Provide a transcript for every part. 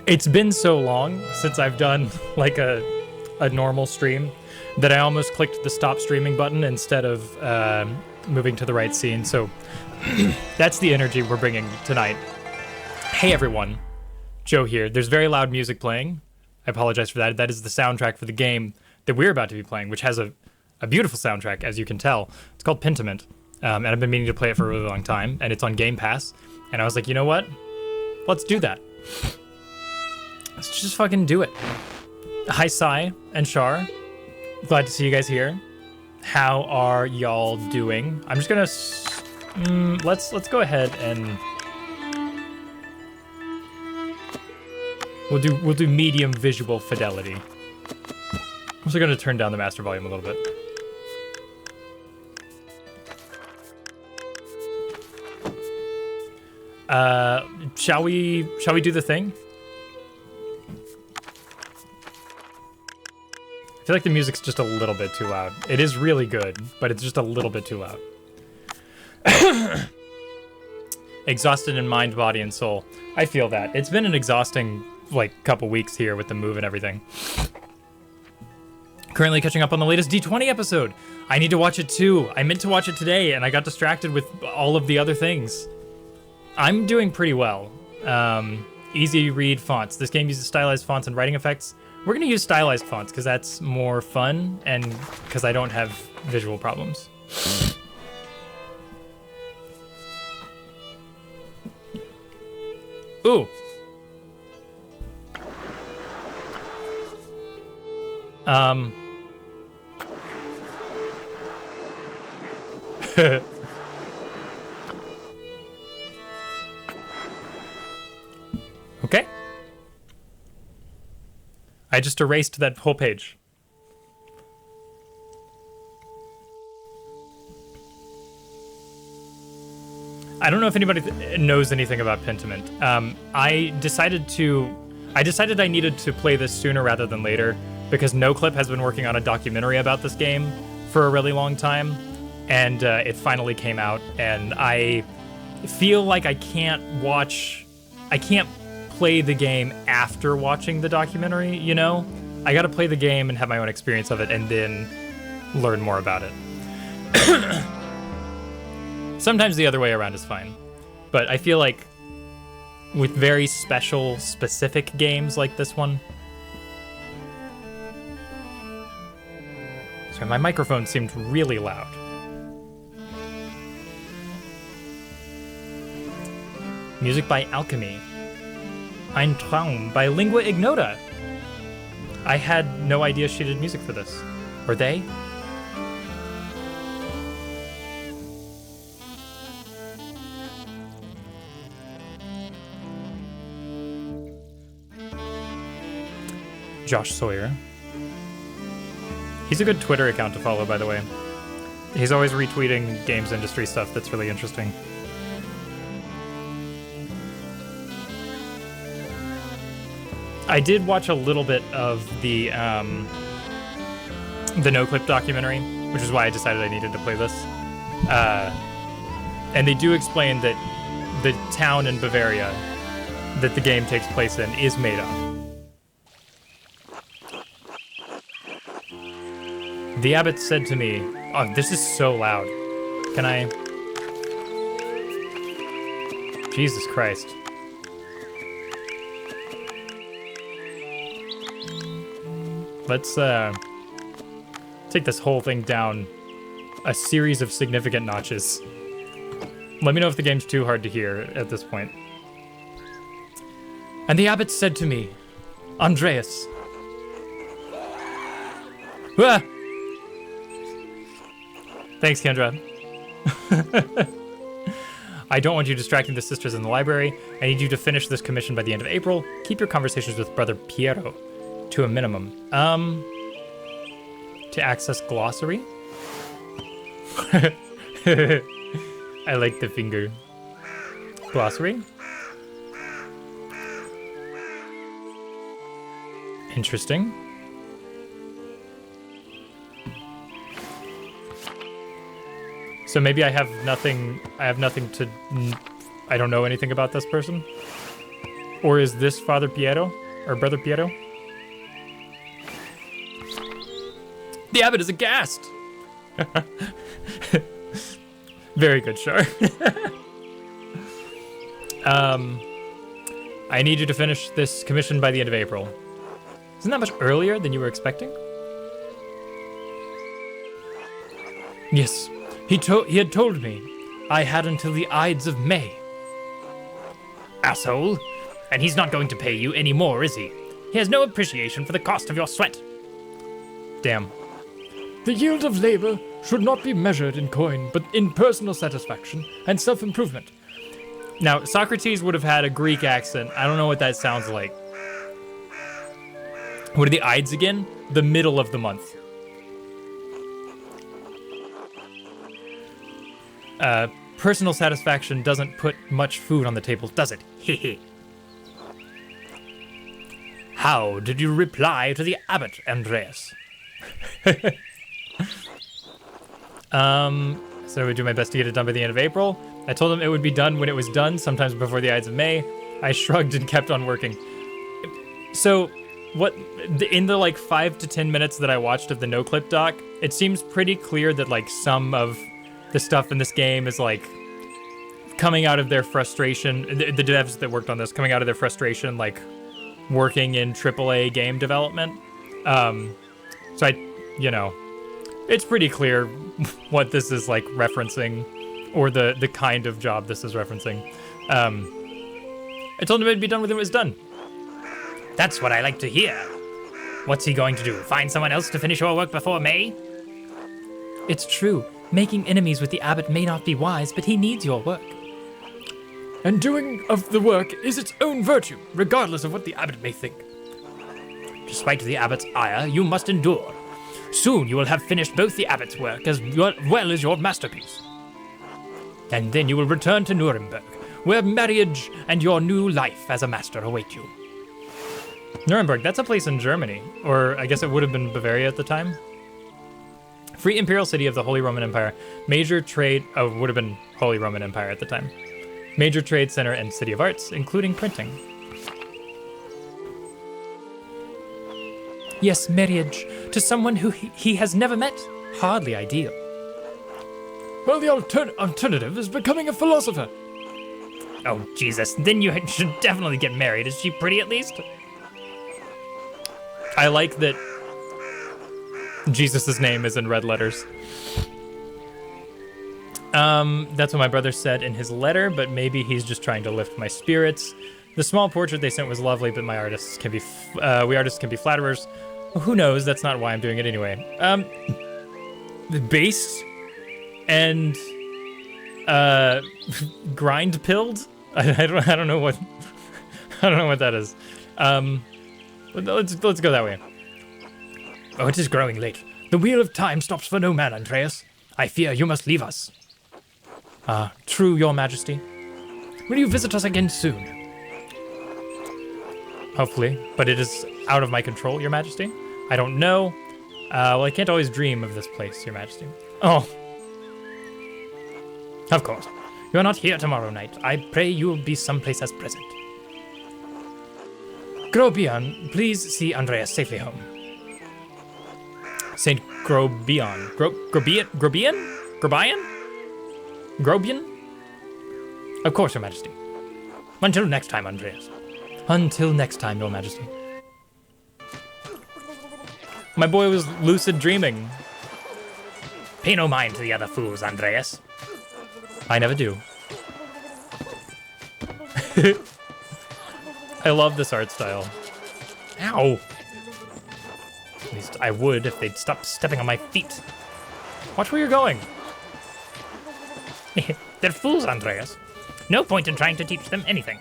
It's been so long since I've done like a normal stream that I almost clicked the stop streaming button instead of moving to the right scene. So that's the energy we're bringing tonight. Hey everyone, Joe here. There's very loud music playing. I apologize for that. That is the soundtrack for the game that we're about to be playing, which has a beautiful soundtrack, as you can tell. It's called Pentiment, and I've been meaning to play it for a really long time, and it's on Game Pass. And I was like, you know what? Let's do that. Let's just fucking do it. Hi, Sai and Shar. Glad to see you guys here. How are y'all doing? I'm just gonna let's go ahead and we'll do medium visual fidelity. I'm also gonna turn down the master volume a little bit. Shall we do the thing? I feel like the music's just a little bit too loud. It is really good, but it's just a little bit too loud. Exhausted in mind, body, and soul. I feel that. It's been an exhausting, like, couple weeks here with the move and everything. Currently catching up on the latest D20 episode. I need to watch it too. I meant to watch it today and I got distracted with all of the other things. I'm doing pretty well. Easy read fonts. This game uses stylized fonts and writing effects. We're gonna use stylized fonts because that's more fun and because I don't have visual problems. Ooh. Okay. I just erased that whole page. I don't know if anybody knows anything about Pentiment. I decided I needed to play this sooner rather than later because NoClip has been working on a documentary about this game for a really long time, and it finally came out, and I feel like I can't play the game after watching the documentary, you know? I gotta play the game and have my own experience of it and then learn more about it. Sometimes the other way around is fine, but I feel like with very special, specific games like this one. Sorry, my microphone seemed really loud. Music by Alchemy. Ein Traum by Lingua Ignota. I had no idea she did music for this. Or they? Josh Sawyer. He's a good Twitter account to follow, by the way. He's always retweeting games industry stuff that's really interesting. I did watch a little bit of the NoClip documentary, which is why I decided I needed to play this. And they do explain that the town in Bavaria that the game takes place in is made up. The abbot said to me, oh, this is so loud. Can I? Jesus Christ. Let's take this whole thing down a series of significant notches. Let me know if the game's too hard to hear at this point. And the abbot said to me, Andreas. Ah! Thanks, Kendra. I don't want you distracting the sisters in the library. I need you to finish this commission by the end of April. Keep your conversations with Brother Piero to a minimum. To access glossary? I like the finger. Glossary? Interesting. So maybe I have nothing to, I don't know anything about this person? Or is this Father Piero? Or Brother Piero? The abbot is aghast! Very good, Char. I need you to finish this commission by the end of April. Isn't that much earlier than you were expecting? Yes. He had told me I had until the Ides of May. Asshole. And he's not going to pay you any more, is he? He has no appreciation for the cost of your sweat. Damn. The yield of labor should not be measured in coin, but in personal satisfaction and self-improvement. Now, Socrates would have had a Greek accent. I don't know what that sounds like. What are the Ides again? The middle of the month. Personal satisfaction doesn't put much food on the table, does it? Hehe. How did you reply to the abbot, Andreas? So I would do my best to get it done by the end of April. I told him it would be done when it was done, sometimes before the Ides of May. I shrugged and kept on working. So, what in the like 5 to 10 minutes that I watched of the no clip doc, it seems pretty clear that like some of the stuff in this game is like coming out of their frustration. The devs that worked on this coming out of their frustration, like working in AAA game development. So it's pretty clear what this is like referencing, or the kind of job this is referencing. I told him it'd be done when it was done. That's what I like to hear. What's he going to do? Find someone else to finish your work before May? It's true. Making enemies with the abbot may not be wise, but he needs your work. And doing of the work is its own virtue, regardless of what the abbot may think. Despite the abbot's ire, you must endure. Soon you will have finished both the abbot's work as well as your masterpiece. And then you will return to Nuremberg, where marriage and your new life as a master await you. Nuremberg, that's a place in Germany, or I guess it would have been Bavaria at the time. Free imperial city of the Holy Roman Empire, major trade, would have been Holy Roman Empire at the time. Major trade center and city of arts, including printing. Yes, marriage to someone who he has never met. Hardly ideal. Well, the alternative is becoming a philosopher. Oh, Jesus. Then you should definitely get married. Is she pretty at least? I like that Jesus' name is in red letters. That's what my brother said in his letter, but maybe he's just trying to lift my spirits. The small portrait they sent was lovely, but we artists can be flatterers. Who knows? That's not why I'm doing it anyway. The base and grind pilled. I don't know what that is. Let's go that way. Oh, it is growing late. The wheel of time stops for no man, Andreas. I fear you must leave us. True, your majesty. Will you visit us again soon? Hopefully, but it is out of my control, your majesty. I don't know. Well, I can't always dream of this place, your majesty. Oh. Of course. You are not here tomorrow night. I pray you will be someplace as present. Grobian, please see Andreas safely home. Saint Grobian. Grobian? Of course, your majesty. Until next time, Andreas. Until next time, your majesty. My boy was lucid dreaming. Pay no mind to the other fools, Andreas. I never do. I love this art style. Ow. At least I would if they'd stop stepping on my feet. Watch where you're going. They're fools, Andreas. No point in trying to teach them anything.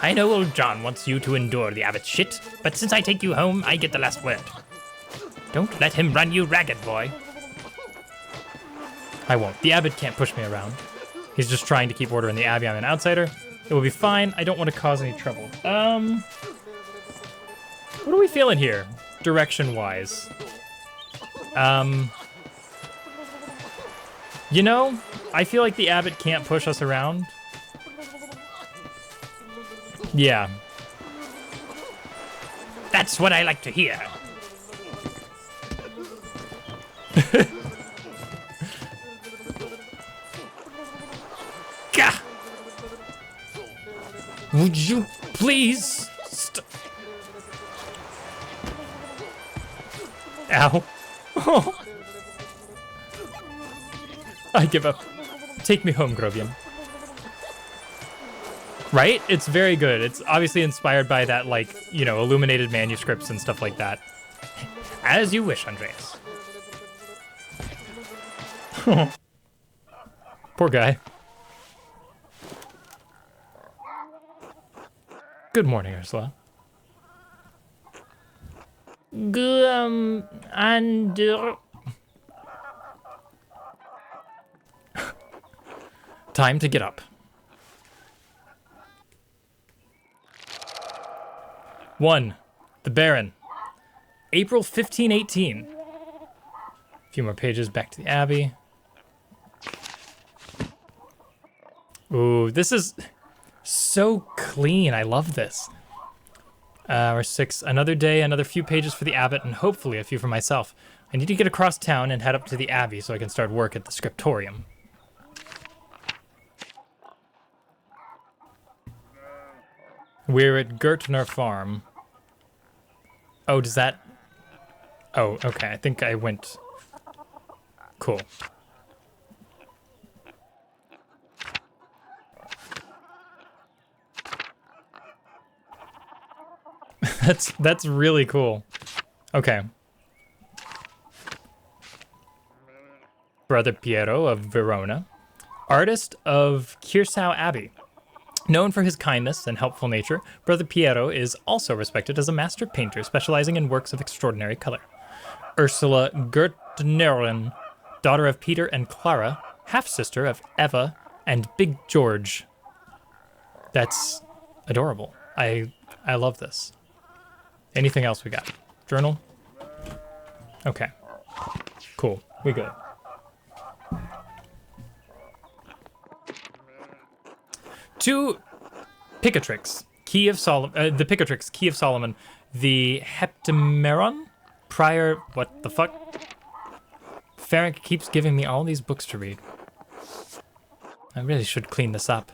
I know old John wants you to endure the abbot's shit, but since I take you home, I get the last word. Don't let him run you ragged, boy. I won't. The abbot can't push me around. He's just trying to keep order in the abbey. I'm an outsider. It will be fine. I don't want to cause any trouble. What are we feeling here, direction-wise? You know, I feel like the abbot can't push us around. Yeah. That's what I like to hear. Gah! Would you please Ow. Oh. I give up. Take me home, Grovian. Right? It's very good. It's obviously inspired by that, like, you know, illuminated manuscripts and stuff like that. As you wish, Andreas. Poor guy. Good morning, Ursula. Time to get up. 1. The Baron. April 1518. A few more pages back to the Abbey. Ooh, this is So clean. I love this. Or 6. Another day, another few pages for the abbot, and hopefully a few for myself. I need to get across town and head up to the abbey so I can start work at the scriptorium. We're at Gertner Farm. Oh, does that... Oh, okay. I think I went... Cool. That's really cool. Okay. Brother Piero of Verona, artist of Kirsau Abbey. Known for his kindness and helpful nature, Brother Piero is also respected as a master painter specializing in works of extraordinary color. Ursula Gertnerin, daughter of Peter and Clara, half-sister of Eva and Big George. That's adorable. I love this. Anything else we got? Journal? Okay. Cool. We good. Two Picatrix, Key of Solomon, the Picatrix, Key of Solomon, the Heptameron, Prior, what the fuck? Ferenc keeps giving me all these books to read. I really should clean this up.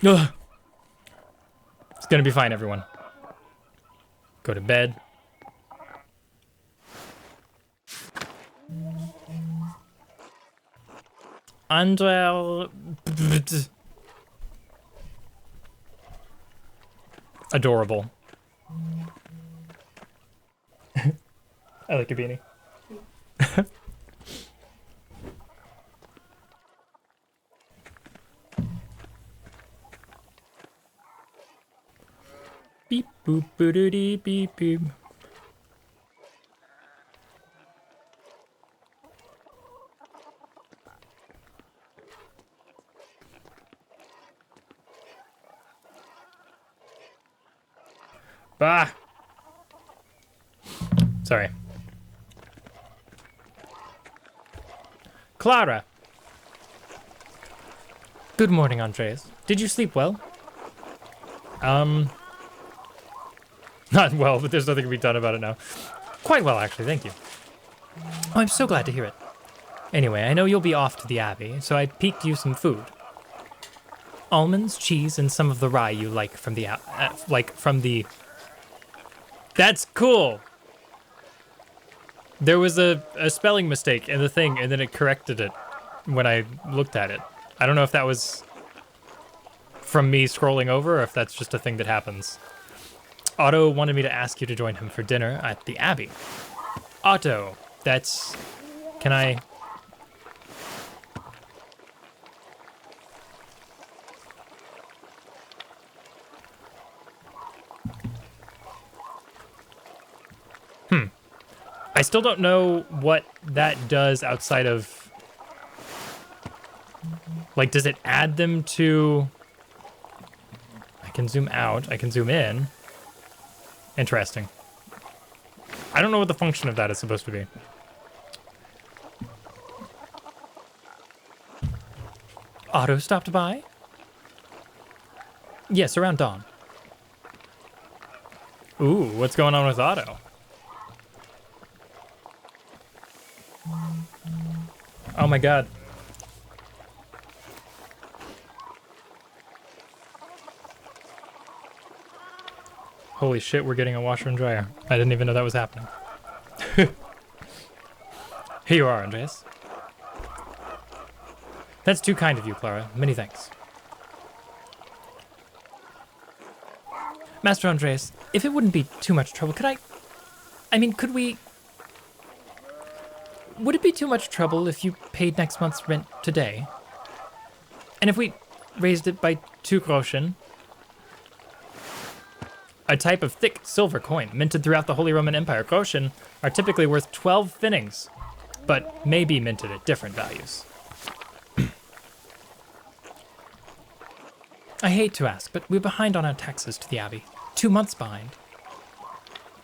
Ugh. It's gonna be fine, everyone. Go to bed. Andrel... Adorable. I like your beanie. Beep boop boop beep beep. Bah! Sorry. Clara! Good morning, Andreas. Did you sleep well? Not well, but there's nothing to be done about it now. Quite well, actually, thank you. Oh, I'm so glad to hear it. Anyway, I know you'll be off to the Abbey, so I peeked you some food. Almonds, cheese, and some of the rye you like from the, That's cool! There was a spelling mistake in the thing, and then it corrected it when I looked at it. I don't know if that was from me scrolling over, or if that's just a thing that happens. Otto wanted me to ask you to join him for dinner at the Abbey. Otto, that's... Can I... I still don't know what that does outside of... Like, does it add them to... I can zoom out, I can zoom in. Interesting. I don't know what the function of that is supposed to be. Otto stopped by? Yes, around dawn. Ooh, what's going on with Otto? Oh my god. Holy shit, we're getting a washer and dryer. I didn't even know that was happening. Here you are, Andreas. That's too kind of you, Clara. Many thanks. Master Andreas, if it wouldn't be too much trouble, could we... Would it be too much trouble if you paid next month's rent today? And if we raised it by 2 groschen? A type of thick silver coin minted throughout the Holy Roman Empire. Groschen are typically worth 12 pfennigs, but may be minted at different values. I hate to ask, but we're behind on our taxes to the Abbey. 2 months behind.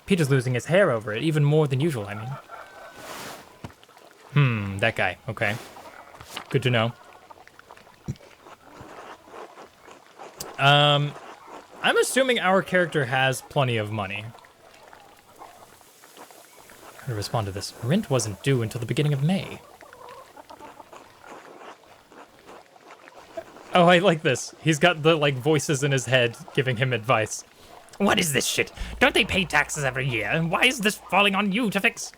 Peter's losing his hair over it, even more than usual, I mean. That guy. Okay. Good to know. I'm assuming our character has plenty of money. How to respond to this? Rent wasn't due until the beginning of May. Oh, I like this. He's got the, like, voices in his head giving him advice. What is this shit? Don't they pay taxes every year? Why is this falling on you to fix?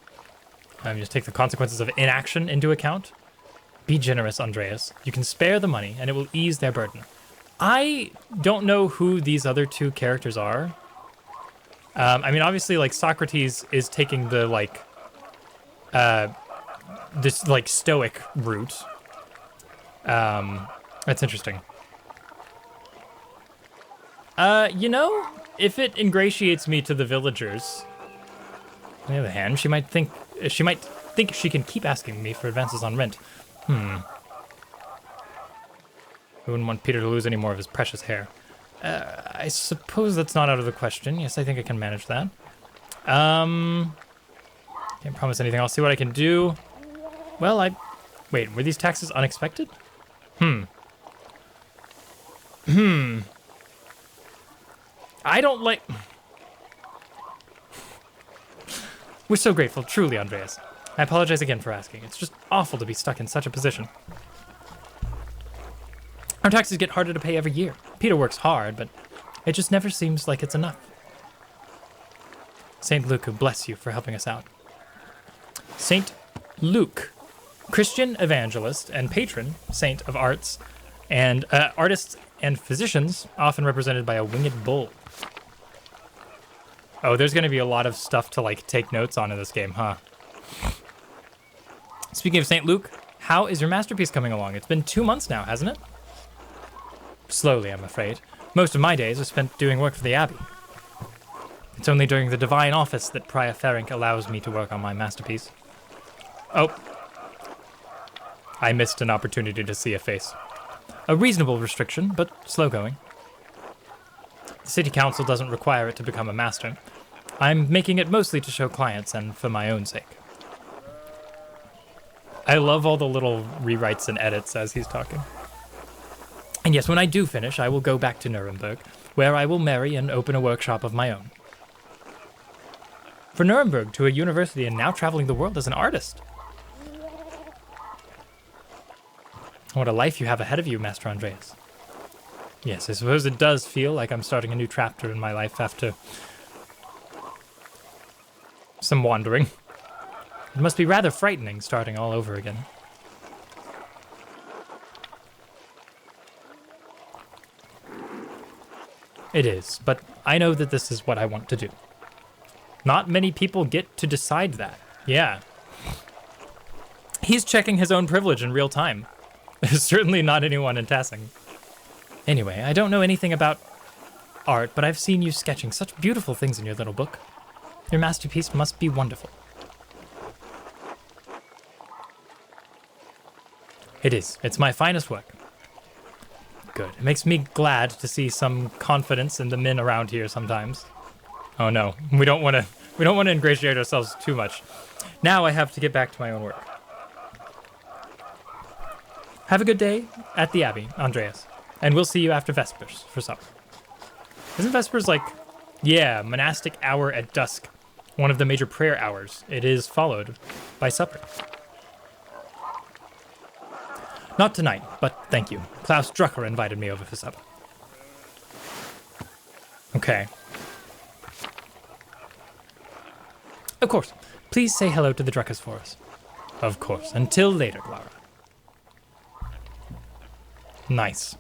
Just take the consequences of inaction into account. Be generous, Andreas. You can spare the money, and it will ease their burden. I don't know who these other two characters are. I mean, obviously, like, Socrates is taking the, like, this, like, stoic route. That's interesting. You know, if it ingratiates me to the villagers, on the other hand, she might think she can keep asking me for advances on rent. I wouldn't want Peter to lose any more of his precious hair. I suppose that's not out of the question. Yes, I think I can manage that. Can't promise anything. I'll see what I can do. Well, wait, were these taxes unexpected? I don't like... We're so grateful, truly, Andreas. I apologize again for asking. It's just awful to be stuck in such a position. Our taxes get harder to pay every year. Peter works hard, but it just never seems like it's enough. Saint Luke bless you for helping us out. Saint Luke, Christian evangelist and patron saint of arts, and artists and physicians, often represented by a winged bull. Oh, there's going to be a lot of stuff to, like, take notes on in this game, huh? Speaking of St. Luke, how is your masterpiece coming along? It's been 2 months now, hasn't it? Slowly, I'm afraid. Most of my days are spent doing work for the Abbey. It's only during the Divine Office that Prior Ferenc allows me to work on my masterpiece. Oh. I missed an opportunity to see a face. A reasonable restriction, but slow going. The City Council doesn't require it to become a master. I'm making it mostly to show clients and for my own sake. I love all the little rewrites and edits as he's talking. And yes, when I do finish, I will go back to Nuremberg, where I will marry and open a workshop of my own. For Nuremberg, to a university, and now traveling the world as an artist. What a life you have ahead of you, Master Andreas. Yes, I suppose it does feel like I'm starting a new chapter in my life after some wandering. It must be rather frightening starting all over again. It is, but I know that this is what I want to do. Not many people get to decide that. Yeah. He's checking his own privilege in real time. There's certainly not anyone in Tassing. Anyway, I don't know anything about art, but I've seen you sketching such beautiful things in your little book. Your masterpiece must be wonderful. It is. It's my finest work. Good. It makes me glad to see some confidence in the men around here sometimes. Oh no, we don't want to ingratiate ourselves too much. Now I have to get back to my own work. Have a good day at the Abbey, Andreas. And we'll see you after Vespers for supper. Isn't Vespers like, yeah, monastic hour at dusk, one of the major prayer hours. It is followed by supper. Not tonight, but thank you. Klaus Drucker invited me over for supper. Okay. Of course. Please say hello to the Druckers for us. Of course. Until later, Clara. Nice.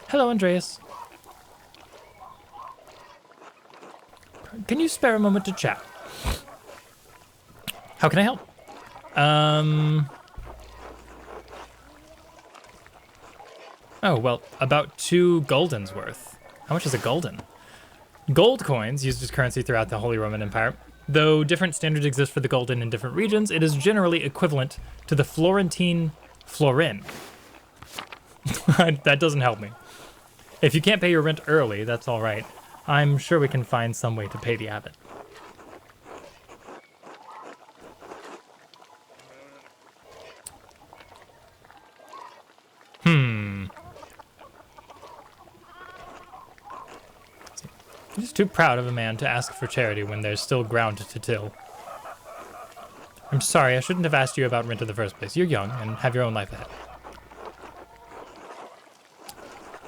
Hello, Andreas. Can you spare a moment to chat? How can I help? Oh, well, about 2 guldens worth. How much is a gulden? Gold coins used as currency throughout the Holy Roman Empire. Though different standards exist for the gulden in different regions, it is generally equivalent to the Florentine florin. That doesn't help me. If you can't pay your rent early, that's all right. I'm sure we can find some way to pay the abbot. He's too proud of a man to ask for charity when there's still ground to till. I'm sorry, I shouldn't have asked you about rent in the first place. You're young and have your own life ahead.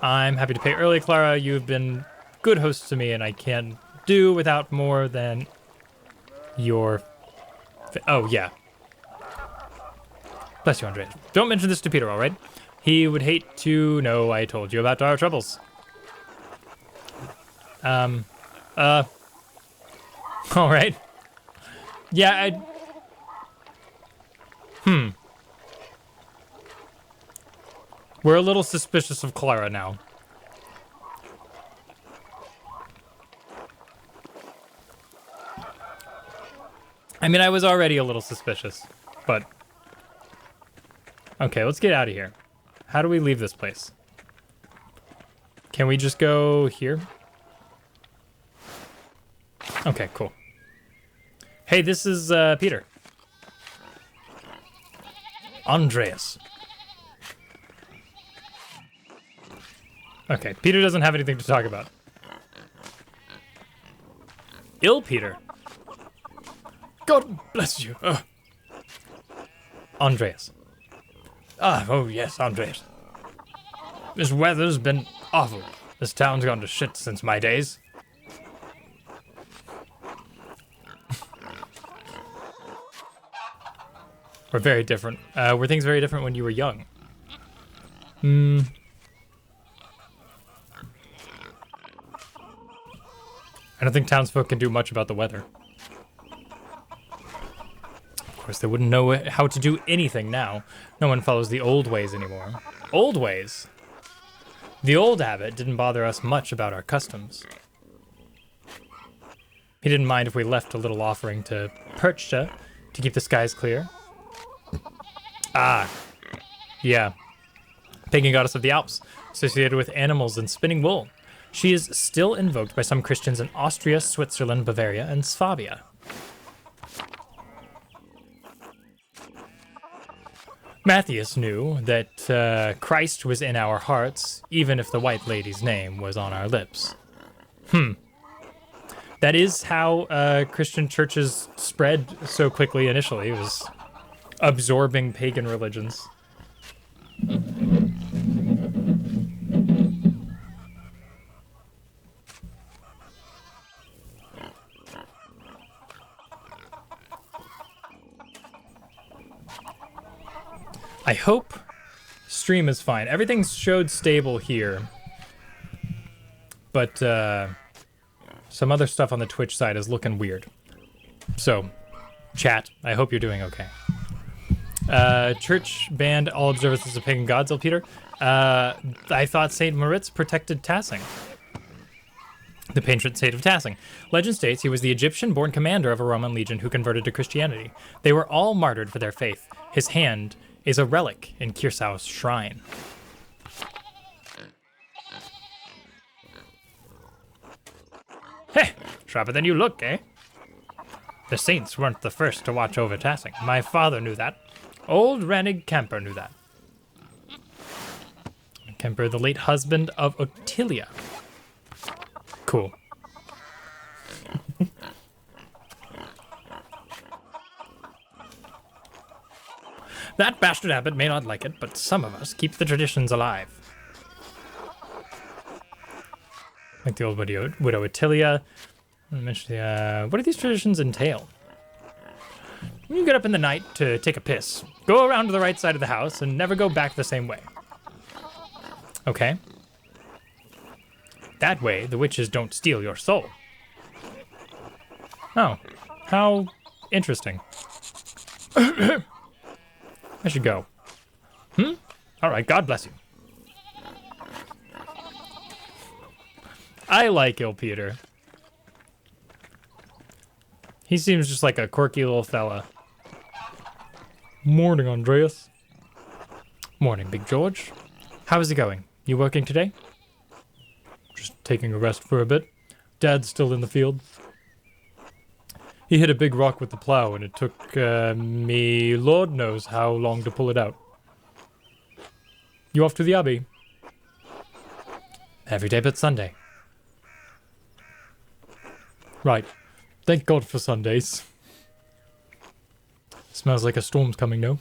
I'm happy to pay early, Clara. You've been good hosts to me, and I can't do without more than your... Oh, yeah. Bless you, Andreas. Don't mention this to Peter, all right? He would hate to know I told you about our troubles. All right. Yeah, We're a little suspicious of Clara now. I mean, I was already a little suspicious, but... Okay, let's get out of here. How do we leave this place? Can we just go here? Okay, cool. Hey, this is, Peter. Andreas. Okay, Peter doesn't have anything to talk about. Ill Peter. God bless you. Andreas. Oh yes, Andreas. This weather's been awful. This town's gone to shit since my days. We're very different. Were things very different when you were young? I don't think townsfolk can do much about the weather. Of course, they wouldn't know how to do anything now. No one follows the old ways anymore. Old ways? The old abbot didn't bother us much about our customs. He didn't mind if we left a little offering to Perchta to keep the skies clear. Ah, yeah. Pagan goddess of the Alps, associated with animals and spinning wool. She is still invoked by some Christians in Austria, Switzerland, Bavaria, and Swabia. Matthias knew that Christ was in our hearts, even if the White Lady's name was on our lips. That is how Christian churches spread so quickly initially. It was absorbing pagan religions. I hope stream is fine. Everything showed stable here, but some other stuff on the Twitch side is looking weird. So, chat, I hope you're doing okay. Church banned all observances of pagan gods, Peter. I thought Saint Moritz protected Tassing. The patron saint of Tassing. Legend states he was the Egyptian-born commander of a Roman legion who converted to Christianity. They were all martyred for their faith. His hand is a relic in Kirsau's shrine. Heh, sharper than you look, eh? The saints weren't the first to watch over Tassing. My father knew that. Old Ranig Kemper knew that. Kemper, the late husband of Ottilia. Cool. That bastard abbot may not like it, but some of us keep the traditions alive. Like the old widow Ottilia. What do these traditions entail? When you get up in the night to take a piss, go around to the right side of the house and never go back the same way. Okay. That way, the witches don't steal your soul. Oh, how interesting. I should go. All right, God bless you. I like Il Peter. He seems just like a quirky little fella. Morning, Andreas. Morning, Big George. How is it going? You working today? Just taking a rest for a bit. Dad's still in the field. He hit a big rock with the plow, and it took me Lord knows how long to pull it out. You off to the Abbey? Every day but Sunday. Right. Thank God for Sundays. Smells like a storm's coming, no?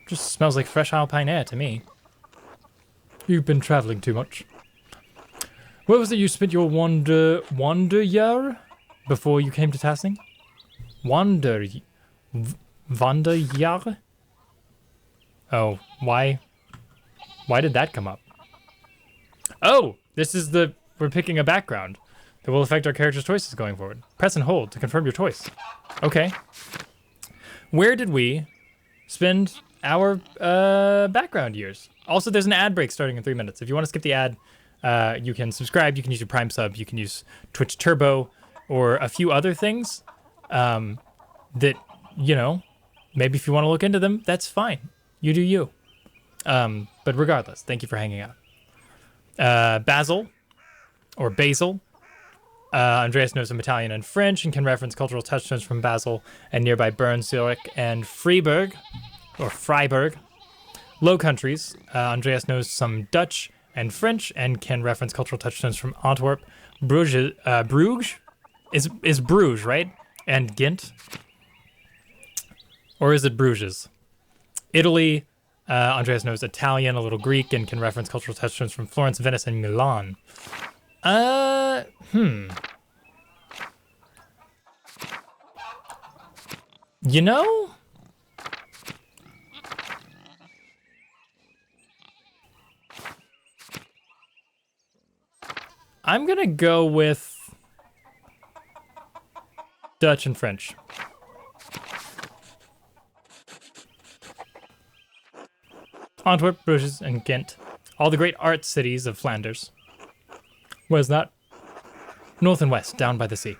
Just smells like fresh alpine air to me. You've been traveling too much. Where was it you spent your wander year before you came to Tasning? Wanderjahr? Oh, why did that come up? Oh, we're picking a background that will affect our character's choices going forward. Press and hold to confirm your choice. Okay. Where did we spend our background years? Also, there's an ad break starting in 3 minutes. If you want to skip the ad, you can subscribe, you can use your Prime sub, you can use Twitch Turbo, or a few other things that, maybe if you want to look into them, that's fine. You do you. But regardless, thank you for hanging out. Basil, or Basil. Andreas knows some Italian and French and can reference cultural touchstones from Basel and nearby Bern, Zurich, and Freiburg. Low Countries. Andreas knows some Dutch and French and can reference cultural touchstones from Antwerp, Bruges. Bruges? Is Bruges, right? And Ghent? Or is it Bruges? Italy. Andreas knows Italian, a little Greek, and can reference cultural touchstones from Florence, Venice, and Milan. You know? I'm gonna go with Dutch and French. Antwerp, Bruges, and Ghent. All the great art cities of Flanders. Where's that? North and west, down by the sea.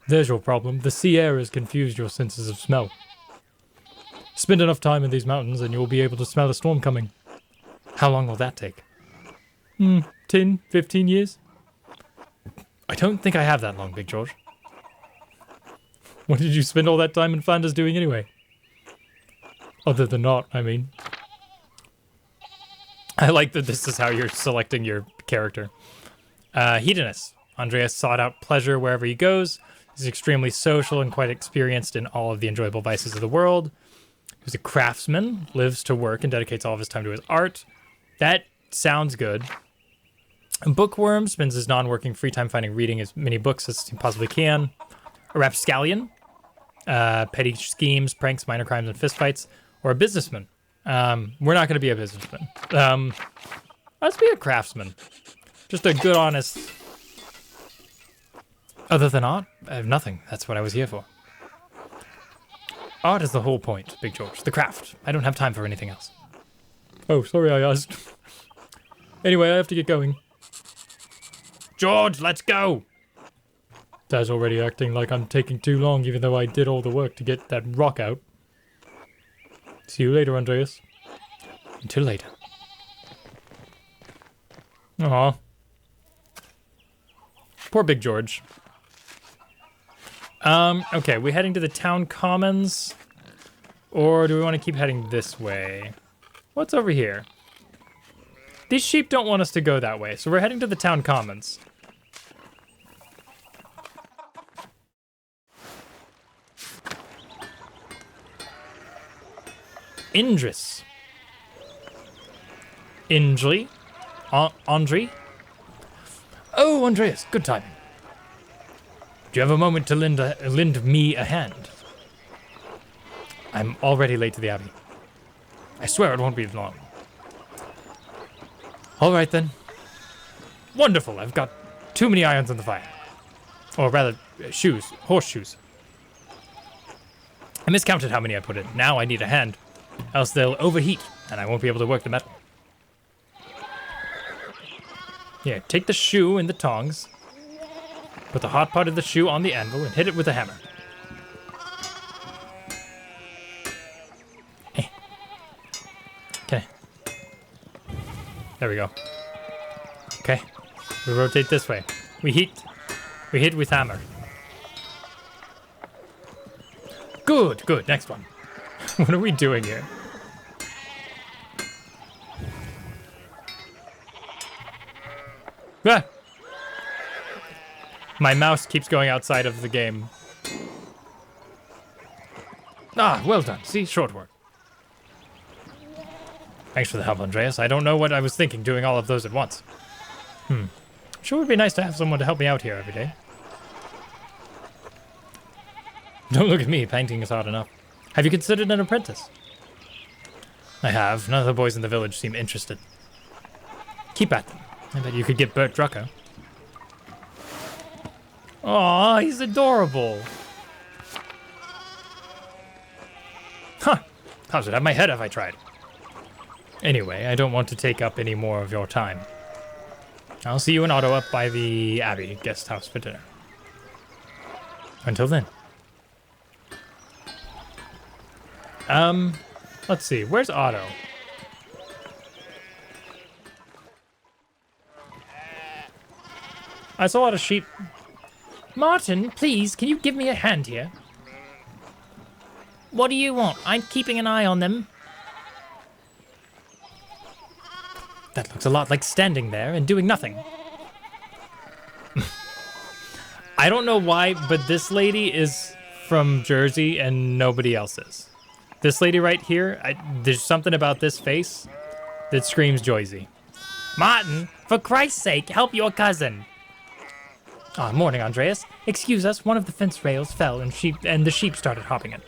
There's your problem. The sea air has confused your senses of smell. Spend enough time in these mountains and you'll be able to smell a storm coming. How long will that take? 10, 15 years? I don't think I have that long, Big George. What did you spend all that time in Flanders doing anyway? Other than not, I mean. I like that this is how you're selecting your character. Hedonist. Andreas sought out pleasure wherever he goes. He's extremely social and quite experienced in all of the enjoyable vices of the world. He's a craftsman, lives to work, and dedicates all of his time to his art. That sounds good. A bookworm spends his non-working free time finding reading as many books as he possibly can. A rapscallion. Petty schemes, pranks, minor crimes, and fistfights. Or a businessman. We're not going to be a businessman. Let's be a craftsman. Just a good, honest... Other than art, I have nothing. That's what I was here for. Art is the whole point, Big George. The craft. I don't have time for anything else. Oh, sorry I asked. Anyway, I have to get going. George, let's go! Dad's already acting like I'm taking too long, even though I did all the work to get that rock out. See you later, Andreas. Until later. Aw. Poor Big George. Okay, we heading to the town commons? Or do we want to keep heading this way? What's over here? These sheep don't want us to go that way, so we're heading to the town commons. Indris. Indri? Andri? Oh, Andreas, good timing. Do you have a moment to lend me a hand? I'm already late to the Abbey. I swear it won't be long. All right, then. Wonderful, I've got too many irons in the fire. Or rather, shoes, horseshoes. I miscounted how many I put in. Now I need a hand, else they'll overheat, and I won't be able to work the metal. Here, take the shoe and the tongs. Put the hot part of the shoe on the anvil and hit it with a hammer. Okay. There we go. Okay. We rotate this way. We hit with hammer. Good, good. Next one. What are we doing here? Ah! My mouse keeps going outside of the game. Ah, well done. See, short work. Thanks for the help, Andreas. I don't know what I was thinking doing all of those at once. Sure would be nice to have someone to help me out here every day. Don't look at me, painting is hard enough. Have you considered an apprentice? I have. None of the boys in the village seem interested. Keep at them. I bet you could get Bert Drucker. Aw, he's adorable. Huh. How's it have my head if I tried? Anyway, I don't want to take up any more of your time. I'll see you in Otto up by the Abbey guest house for dinner. Until then. Let's see. Where's Otto? I saw a lot of sheep. Martin, please, can you give me a hand here? What do you want? I'm keeping an eye on them. That looks a lot like standing there and doing nothing. I don't know why, but this lady is from Jersey and nobody else is. This lady right here, there's something about this face that screams Joyzy. Martin, for Christ's sake, help your cousin. Ah, morning, Andreas. Excuse us, one of the fence rails fell and the sheep started hopping it.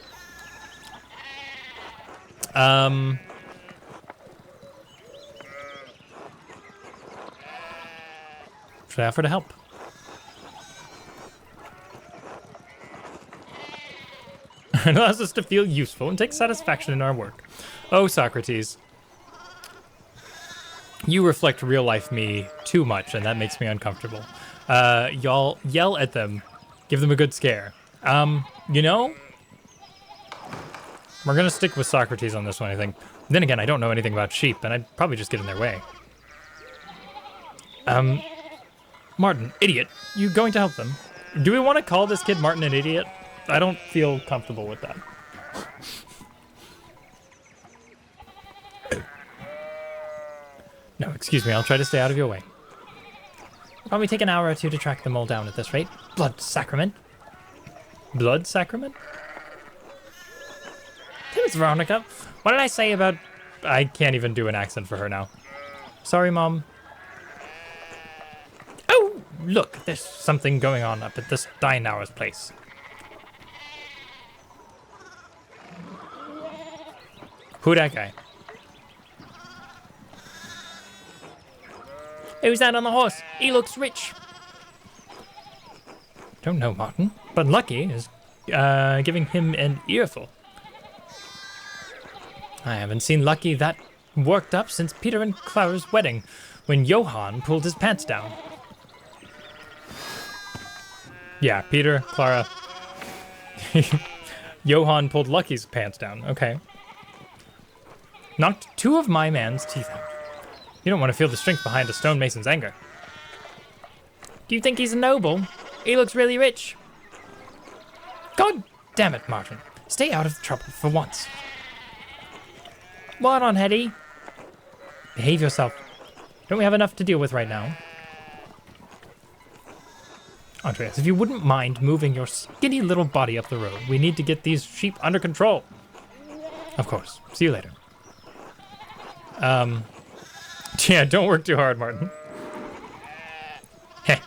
Should I offer to help? It allows us to feel useful and take satisfaction in our work. Oh, Socrates. You reflect real-life me too much, and that makes me uncomfortable. Y'all yell at them. Give them a good scare. You know? We're gonna stick with Socrates on this one, I think. Then again, I don't know anything about sheep, and I'd probably just get in their way. Martin, idiot. You going to help them? Do we want to call this kid Martin an idiot? I don't feel comfortable with that. No, excuse me, I'll try to stay out of your way. Probably take an hour or two to track them all down at this rate. Blood sacrament. Blood sacrament? Hey, Miss Veronica. What did I say about... I can't even do an accent for her now. Sorry, Mom. Oh, look, there's something going on up at this Steinauer's place. Who that guy? Who's that on the horse? He looks rich. Don't know, Martin, but Lucky is giving him an earful. I haven't seen Lucky that worked up since Peter and Clara's wedding, when Johann pulled his pants down. Yeah, Peter, Clara. Johann pulled Lucky's pants down, okay. Knocked 2 of my man's teeth out. You don't want to feel the strength behind a stonemason's anger. Do you think he's a noble? He looks really rich. God damn it, Martin. Stay out of trouble for once. What on, Hetty? Behave yourself. Don't we have enough to deal with right now? Andreas, if you wouldn't mind moving your skinny little body up the road, we need to get these sheep under control. Of course. See you later. Yeah, don't work too hard, Martin. Heh.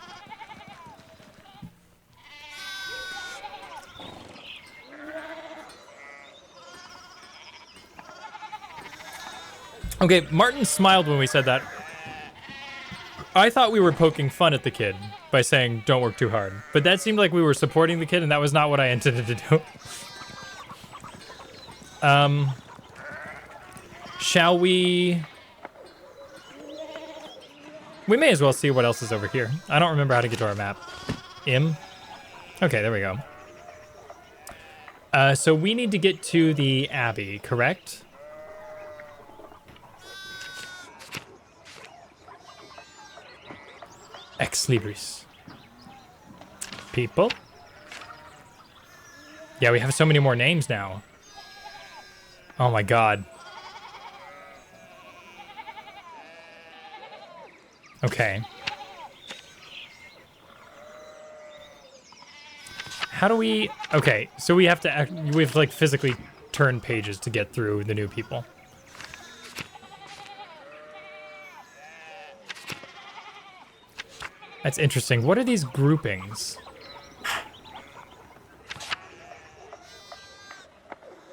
Okay, Martin smiled when we said that. I thought we were poking fun at the kid by saying, don't work too hard. But that seemed like we were supporting the kid, and that was not what I intended to do. Shall we... We may as well see what else is over here. I don't remember how to get to our map. Okay, there we go. So we need to get to the Abbey, correct? Ex Libris. People? Yeah, we have so many more names now. Oh my god. Okay. How do we... Okay, so we have to like physically turn pages to get through the new people. That's interesting. What are these groupings?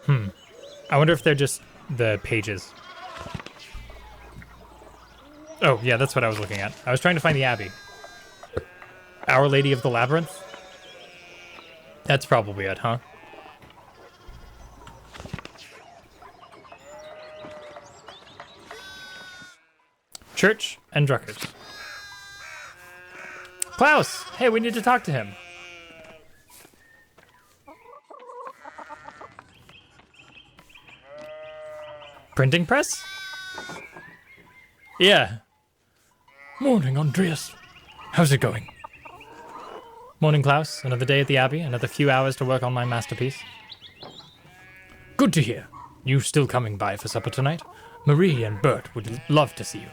I wonder if they're just the pages. Oh, yeah, that's what I was looking at. I was trying to find the Abbey. Our Lady of the Labyrinth? That's probably it, huh? Church and Druckers. Klaus! Hey, we need to talk to him. Printing press? Yeah. Morning, Andreas. How's it going? Morning, Klaus. Another day at the Abbey, another few hours to work on my masterpiece. Good to hear. You still coming by for supper tonight? Marie and Bert would love to see you.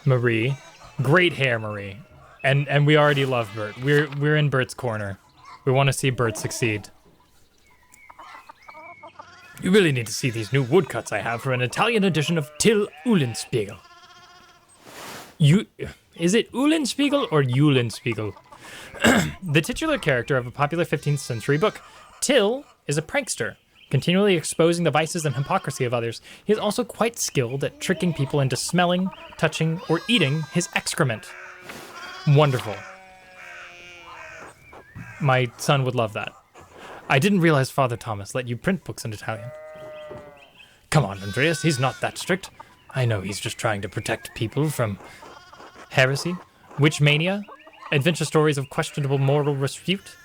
Marie. Great hair, Marie. And we already love Bert. We're in Bert's corner. We want to see Bert succeed. You really need to see these new woodcuts I have for an Italian edition of Till Eulenspiegel. Is it Eulenspiegel or Eulenspiegel? The titular character of a popular 15th century book. Till is a prankster, continually exposing the vices and hypocrisy of others. He is also quite skilled at tricking people into smelling, touching, or eating his excrement. Wonderful. My son would love that. I didn't realize Father Thomas let you print books in Italian. Come on, Andreas, he's not that strict. I know he's just trying to protect people from... Heresy? Witch mania? Adventure stories of questionable moral repute?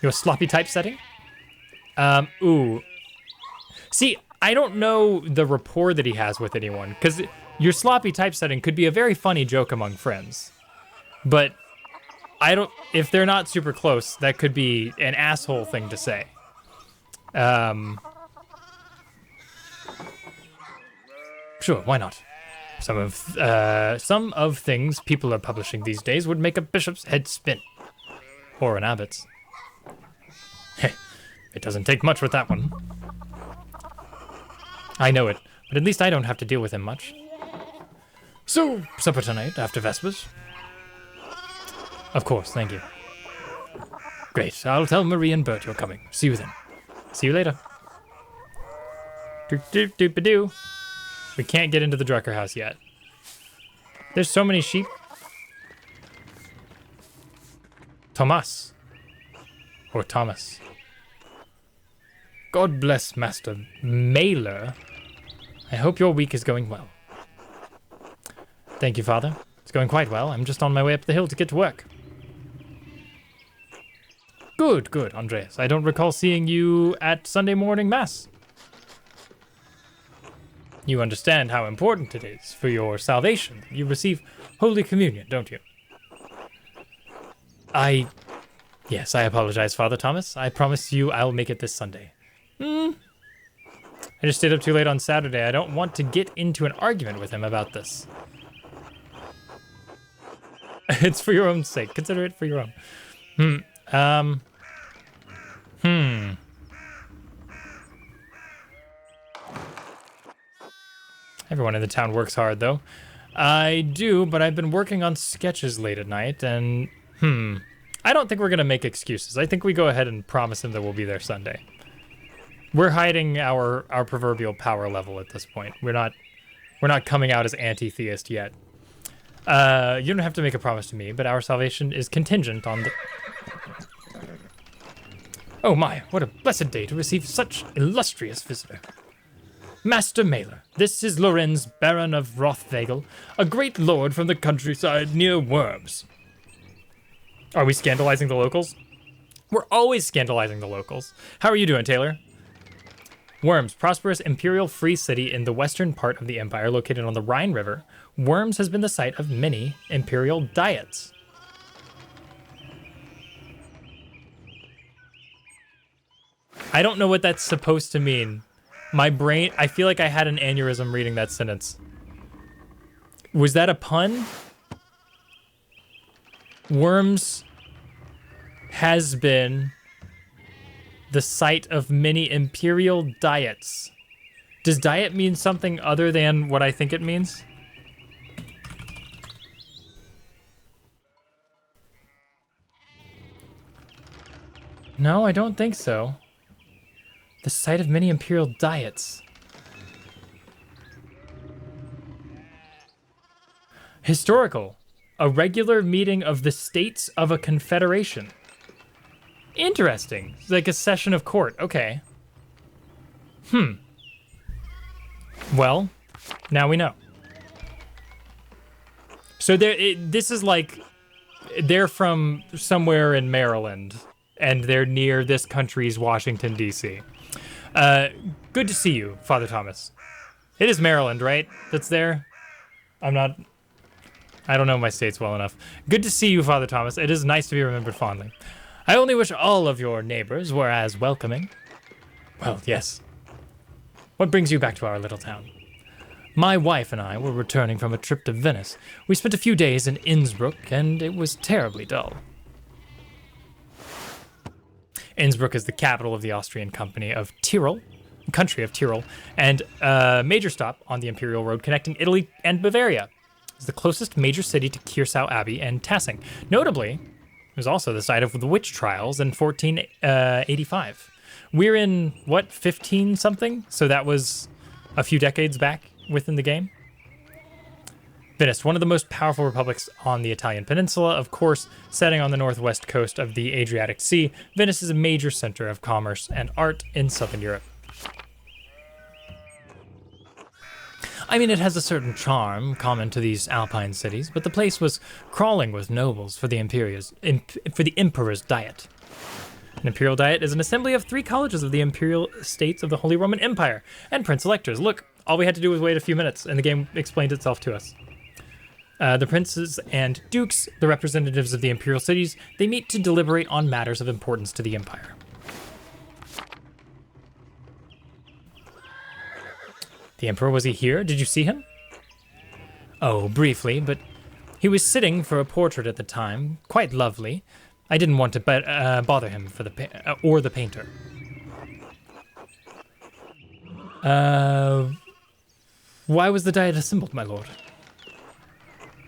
Your sloppy typesetting? Ooh. See, I don't know the rapport that he has with anyone, because your sloppy typesetting could be a very funny joke among friends. But if they're not super close, that could be an asshole thing to say. Sure, why not? Some of things people are publishing these days would make a bishop's head spin. Or an abbot's. Heh, it doesn't take much with that one. I know it, but at least I don't have to deal with him much. So, supper tonight after Vespers? Of course, thank you. Great, I'll tell Marie and Bert you're coming. See you then. See you later. Doop-doop-doop-a-doo. We can't get into the Drucker house yet. There's so many sheep. Thomas. Or Thomas. God bless Master Mailer. I hope your week is going well. Thank you, Father. It's going quite well. I'm just on my way up the hill to get to work. Good, good, Andreas. I don't recall seeing you at Sunday morning Mass. You understand how important it is for your salvation that you receive Holy Communion, don't you? Yes, I apologize, Father Thomas. I promise you I'll make it this Sunday. I just stayed up too late on Saturday. I don't want to get into an argument with him about this. It's for your own sake. Consider it for your own. Everyone in the town works hard, though. I do, but I've been working on sketches late at night, and I don't think we're gonna make excuses. I think we go ahead and promise him that we'll be there Sunday. We're hiding our proverbial power level at this point. We're not coming out as anti-theist yet. You don't have to make a promise to me, but our salvation is contingent on the... Oh my, what a blessed day to receive such illustrious visitor. Master Mailer, this is Lorenz, Baron of Rothvagel, a great lord from the countryside near Worms. Are we scandalizing the locals? We're always scandalizing the locals. How are you doing, Taylor? Worms, prosperous imperial free city in the western part of the empire located on the Rhine River. Worms has been the site of many imperial diets. I don't know what that's supposed to mean. My brain, I feel like I had an aneurysm reading that sentence. Was that a pun? Worms has been the site of many imperial diets. Does diet mean something other than what I think it means? No, I don't think so. The site of many imperial diets. Historical. A regular meeting of the states of a confederation. Interesting. It's like a session of court. Okay. Well, now we know. So this is like, they're from somewhere in Maryland, and they're near this country's Washington, D.C. Good to see you, Father Thomas. It is Maryland, right? That's there? I don't know my states well enough. Good to see you, Father Thomas. It is nice to be remembered fondly. I only wish all of your neighbors were as welcoming. Well, yes. What brings you back to our little town? My wife and I were returning from a trip to Venice. We spent a few days in Innsbruck, and it was terribly dull. Innsbruck is the capital of the Austrian country of Tyrol, and a major stop on the Imperial Road connecting Italy and Bavaria. It's the closest major city to Kiersau Abbey and Tassing. Notably, it was also the site of the witch trials in 1485. We're in, 15-something? So that was a few decades back within the game. Venice, one of the most powerful republics on the Italian peninsula, of course, setting on the northwest coast of the Adriatic Sea, Venice is a major center of commerce and art in southern Europe. I mean, it has a certain charm common to these alpine cities, but the place was crawling with nobles for the emperor's diet. An imperial diet is an assembly of 3 colleges of the imperial states of the Holy Roman Empire and prince-electors. Look, all we had to do was wait a few minutes, and the game explained itself to us. The princes and dukes, the representatives of the imperial cities, they meet to deliberate on matters of importance to the empire. The emperor, was he here? Did you see him? Oh, briefly, but he was sitting for a portrait at the time, quite lovely. I didn't want to bother him for the painter. Why was the diet assembled, my lord?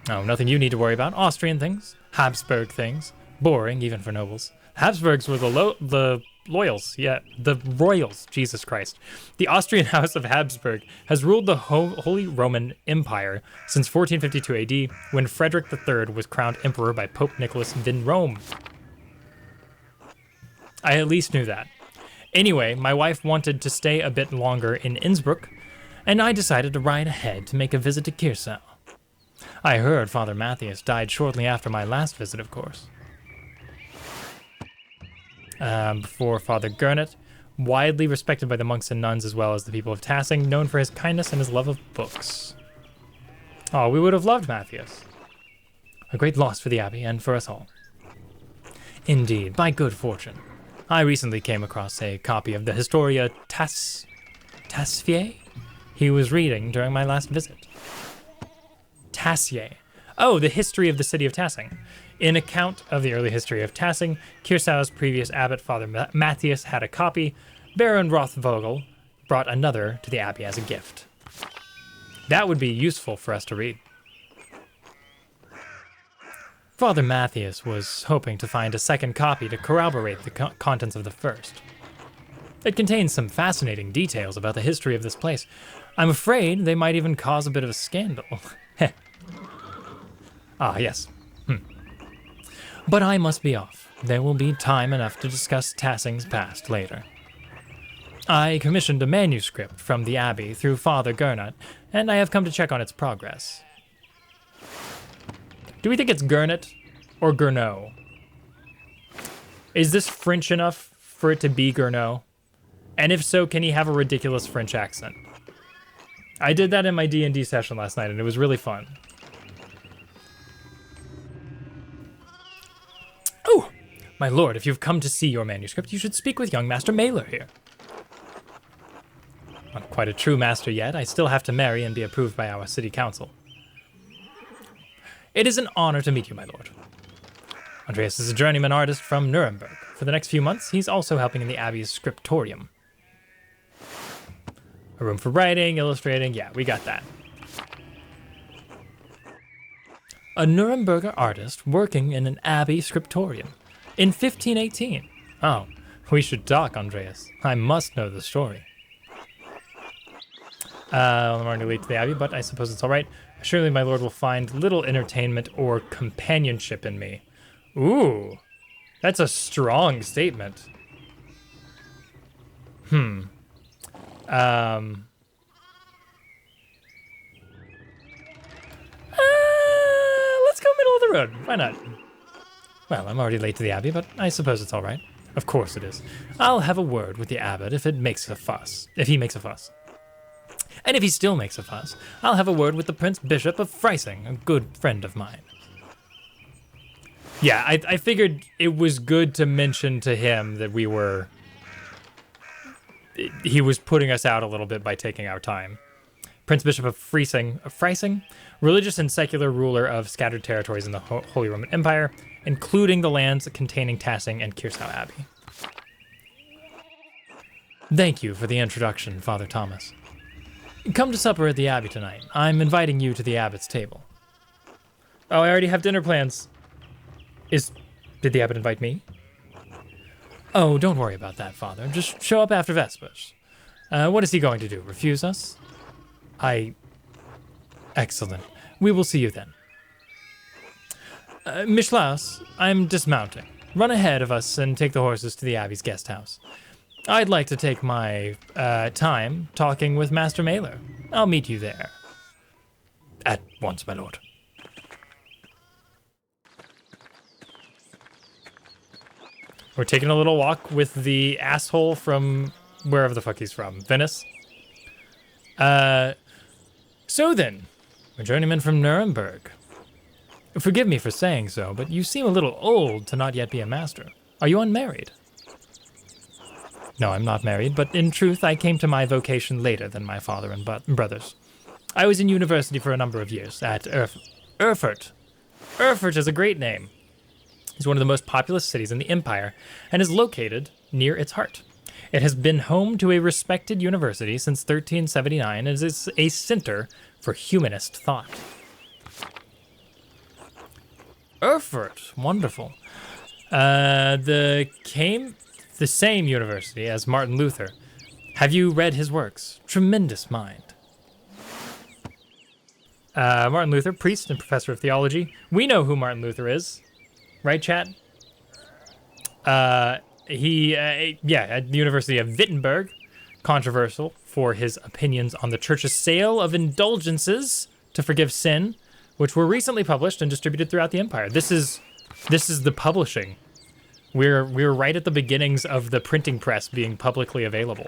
Oh, nothing you need to worry about. Austrian things, Habsburg things, boring even for nobles. Habsburgs were the loyals, the royals, Jesus Christ. The Austrian House of Habsburg has ruled the Holy Roman Empire since 1452 AD, when Frederick III was crowned emperor by Pope Nicholas in Rome. I at least knew that. Anyway, my wife wanted to stay a bit longer in Innsbruck, and I decided to ride ahead to make a visit to Kiersau. I heard Father Matthias died shortly after my last visit, of course. Before Father Gurnet, widely respected by the monks and nuns as well as the people of Tassing, known for his kindness and his love of books. Oh, we would have loved Matthias. A great loss for the Abbey and for us all. Indeed, by good fortune, I recently came across a copy of the Historia Tassiae he was reading during my last visit. Tassiae. Oh, the history of the city of Tassing. In account of the early history of Tassing, Kiersau's previous abbot, Father Matthias, had a copy. Baron Rothvogel brought another to the abbey as a gift. That would be useful for us to read. Father Matthias was hoping to find a second copy to corroborate the contents of the first. It contains some fascinating details about the history of this place. I'm afraid they might even cause a bit of a scandal. Ah, yes. But I must be off. There will be time enough to discuss Tassing's past later. I commissioned a manuscript from the Abbey through Father Gurnet, and I have come to check on its progress. Do we think it's Gurnet or Gurnot? Is this French enough for it to be Gurnot? And if so, can he have a ridiculous French accent? I did that in my D&D session last night, and it was really fun. Oh, my lord, if you've come to see your manuscript, you should speak with young Master Mailer here. Not quite a true master yet. I still have to marry and be approved by our city council. It is an honor to meet you, my lord. Andreas is a journeyman artist from Nuremberg. For the next few months, he's also helping in the Abbey's scriptorium. A room for writing, illustrating, yeah, we got that. A Nuremberger artist working in an Abbey scriptorium in 1518. Oh, we should talk, Andreas. I must know the story. I'm already late to the Abbey, but I suppose it's all right. Surely my lord will find little entertainment or companionship in me. Ooh, that's a strong statement. Let's go middle of the road. Why not? Well, I'm already late to the Abbey, but I suppose it's all right. Of course it is. I'll have a word with the abbot if he makes a fuss. And if he still makes a fuss, I'll have a word with the Prince Bishop of Freising, a good friend of mine. Yeah, I figured it was good to mention to him that he was putting us out a little bit by taking our time. Prince Bishop of Freising, religious and secular ruler of scattered territories in the Holy Roman Empire, including the lands containing Tassing and Kirsau Abbey. Thank you for the introduction, Father Thomas. Come to supper at the Abbey tonight. I'm inviting you to the Abbot's table. Oh, I already have dinner plans. Did the Abbot invite me? Oh, don't worry about that, Father. Just show up after Vespers. What is he going to do, refuse us? Excellent. We will see you then. Mischlaus, I'm dismounting. Run ahead of us and take the horses to the Abbey's guest house. I'd like to take my time talking with Master Mailer. I'll meet you there. At once, my lord. We're taking a little walk with the asshole from wherever the fuck he's from. Venice. So then, a journeyman from Nuremberg. Forgive me for saying so, but you seem a little old to not yet be a master. Are you unmarried? No, I'm not married, but in truth, I came to my vocation later than my father and brothers. I was in university for a number of years at Erfurt. Erfurt is a great name. It's one of the most populous cities in the empire and is located near its heart. It has been home to a respected university since 1379 and is a center for humanist thought. Erfurt, wonderful. The same university as Martin Luther. Have you read his works? Tremendous mind. Martin Luther, priest and professor of theology. We know who Martin Luther is. Right, chat? He at the University of Wittenberg, controversial for his opinions on the church's sale of indulgences to forgive sin, which were recently published and distributed throughout the empire. This is the publishing. We're right at the beginnings of the printing press being publicly available.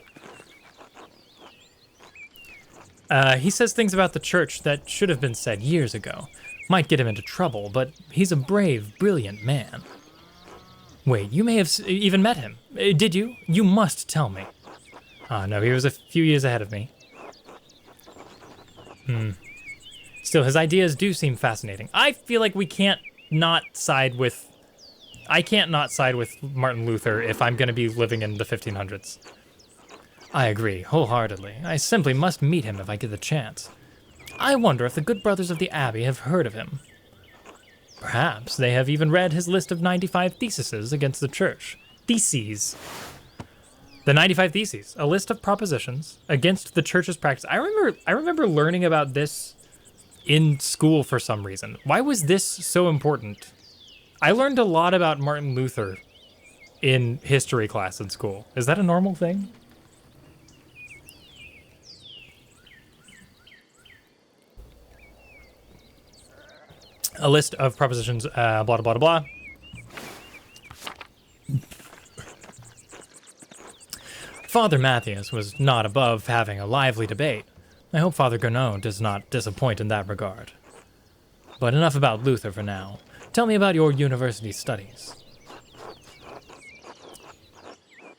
He says things about the church that should have been said years ago. Might get him into trouble, but he's a brave, brilliant man. Wait, you may have even met him. Did you? You must tell me. No, he was a few years ahead of me. Still, his ideas do seem fascinating. I feel like I can't not side with Martin Luther if I'm going to be living in the 1500s. I agree, wholeheartedly. I simply must meet him if I get the chance. I wonder if the good brothers of the Abbey have heard of him. Perhaps they have even read his list of 95 theses against the church. Theses. The 95 Theses, a list of propositions against the church's practice. I remember learning about this in school for some reason. Why was this so important? I learned a lot about Martin Luther in history class in school. Is that a normal thing? A list of propositions, blah, blah, blah, blah. Father Matthias was not above having a lively debate. I hope Father Gernot does not disappoint in that regard. But enough about Luther for now. Tell me about your university studies.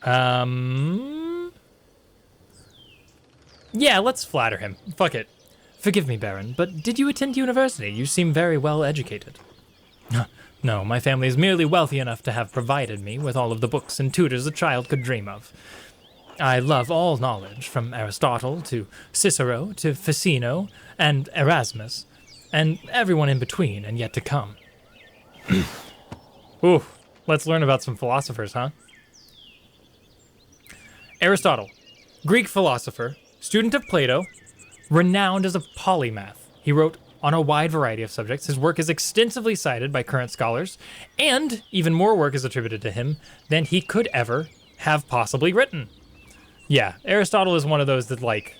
Yeah, let's flatter him. Fuck it. Forgive me, Baron, but did you attend university? You seem very well educated. No, my family is merely wealthy enough to have provided me with all of the books and tutors a child could dream of. I love all knowledge, from Aristotle to Cicero to Ficino and Erasmus, and everyone in between and yet to come. Ooh, let's learn about some philosophers, huh? Aristotle, Greek philosopher, student of Plato, renowned as a polymath. He wrote on a wide variety of subjects. His work is extensively cited by current scholars, and even more work is attributed to him than he could ever have possibly written. Yeah, Aristotle is one of those that, like,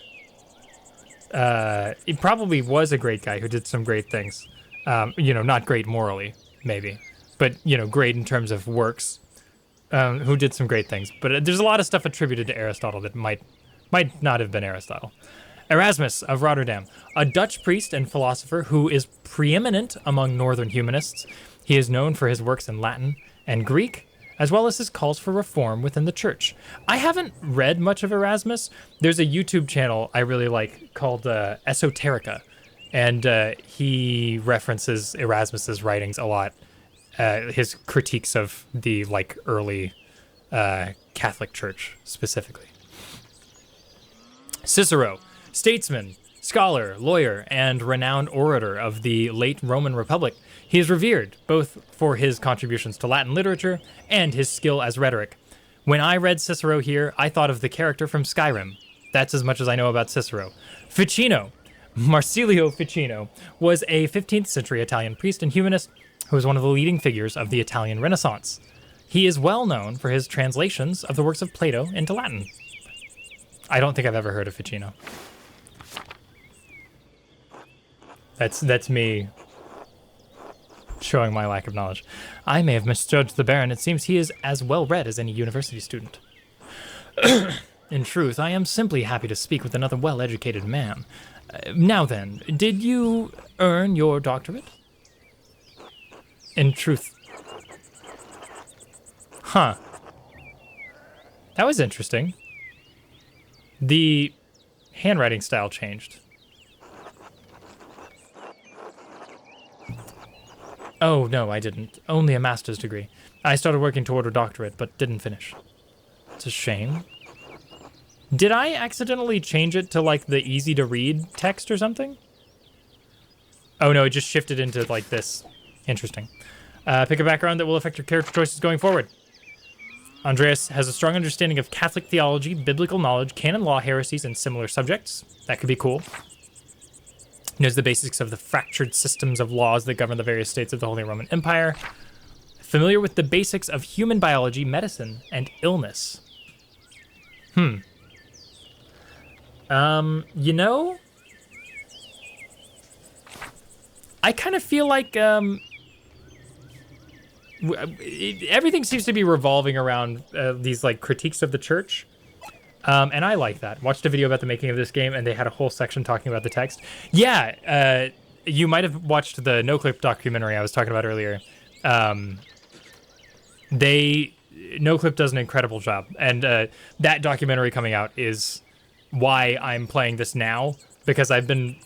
he probably was a great guy who did some great things. Not great morally, maybe, but, great in terms of works, who did some great things. But there's a lot of stuff attributed to Aristotle that might not have been Aristotle. Erasmus of Rotterdam, a Dutch priest and philosopher who is preeminent among northern humanists. He is known for his works in Latin and Greek, as well as his calls for reform within the church. I haven't read much of Erasmus. There's a YouTube channel I really like called Esoterica, and he references Erasmus's writings a lot, his critiques of the early Catholic Church specifically. Cicero, statesman, scholar, lawyer, and renowned orator of the late Roman Republic. He is revered both for his contributions to Latin literature and his skill as rhetoric. When I read Cicero here, I thought of the character from Skyrim. That's as much as I know about Cicero. Ficino, Marsilio Ficino, was a 15th century Italian priest and humanist who was one of the leading figures of the Italian Renaissance. He is well known for his translations of the works of Plato into Latin. I don't think I've ever heard of Ficino. That's me showing my lack of knowledge. I may have misjudged the Baron. It seems he is as well read as any university student. In truth, I am simply happy to speak with another well-educated man. Now then, did you earn your doctorate? In truth. Huh. That was interesting. The handwriting style changed. Oh, no, I didn't. Only a master's degree. I started working toward a doctorate, but didn't finish. It's a shame. Did I accidentally change it to, the easy-to-read text or something? Oh, no, it just shifted into, this. Interesting. Pick a background that will affect your character choices going forward. Andreas has a strong understanding of Catholic theology, biblical knowledge, canon law, heresies, and similar subjects. That could be cool. Knows the basics of the fractured systems of laws that govern the various states of the Holy Roman Empire. Familiar with the basics of human biology, medicine, and illness. I kind of feel like, everything seems to be revolving around these, critiques of the church. And I like that. Watched a video about the making of this game, and they had a whole section talking about the text. Yeah, you might have watched the NoClip documentary I was talking about earlier. NoClip does an incredible job, and that documentary coming out is why I'm playing this now, because I've been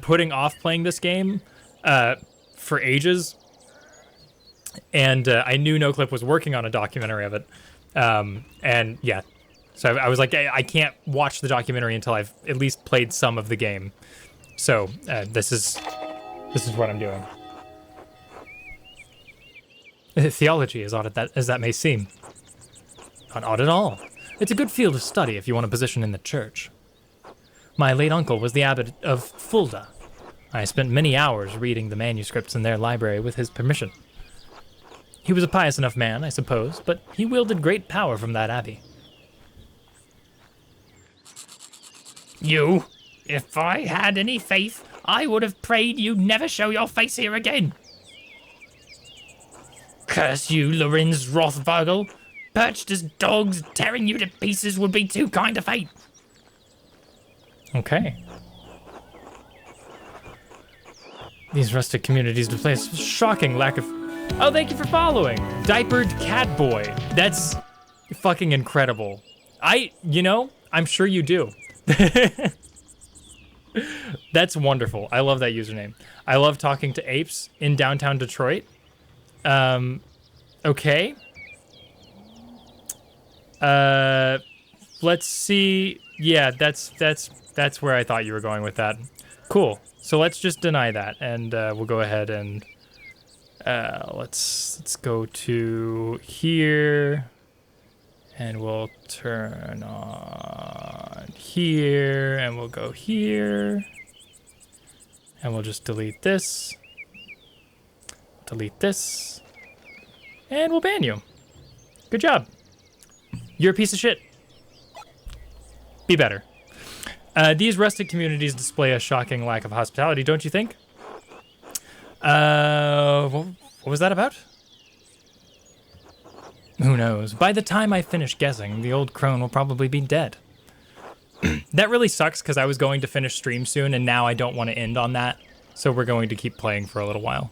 putting off playing this game for ages, and I knew NoClip was working on a documentary of it, and yeah. So I was like, I can't watch the documentary until I've at least played some of the game. So this is what I'm doing. Theology, as odd as that may seem. Not odd at all. It's a good field of study if you want a position in the church. My late uncle was the abbot of Fulda. I spent many hours reading the manuscripts in their library with his permission. He was a pious enough man, I suppose, but he wielded great power from that abbey. You? If I had any faith, I would have prayed you never show your face here again. Curse you, Lorenz Rothvogel. Perched as dogs, tearing you to pieces would be too kind a fate. Okay. These rustic communities display a shocking lack of... Oh, thank you for following! Diapered Cat Boy. That's fucking incredible. I'm sure you do. That's wonderful. I love that username. I love talking to apes in downtown Detroit. Okay. Let's see. Yeah, that's where I thought you were going with that. Cool. So let's just deny that, and we'll go ahead and let's go to here, and we'll turn on here, and we'll go here, and we'll just delete this, and we'll ban you. Good job. You're a piece of shit. Be better. These rustic communities display a shocking lack of hospitality, don't you think? What was that about? Who knows? By the time I finish guessing, the old crone will probably be dead. That really sucks, because I was going to finish stream soon, and now I don't want to end on that. So we're going to keep playing for a little while.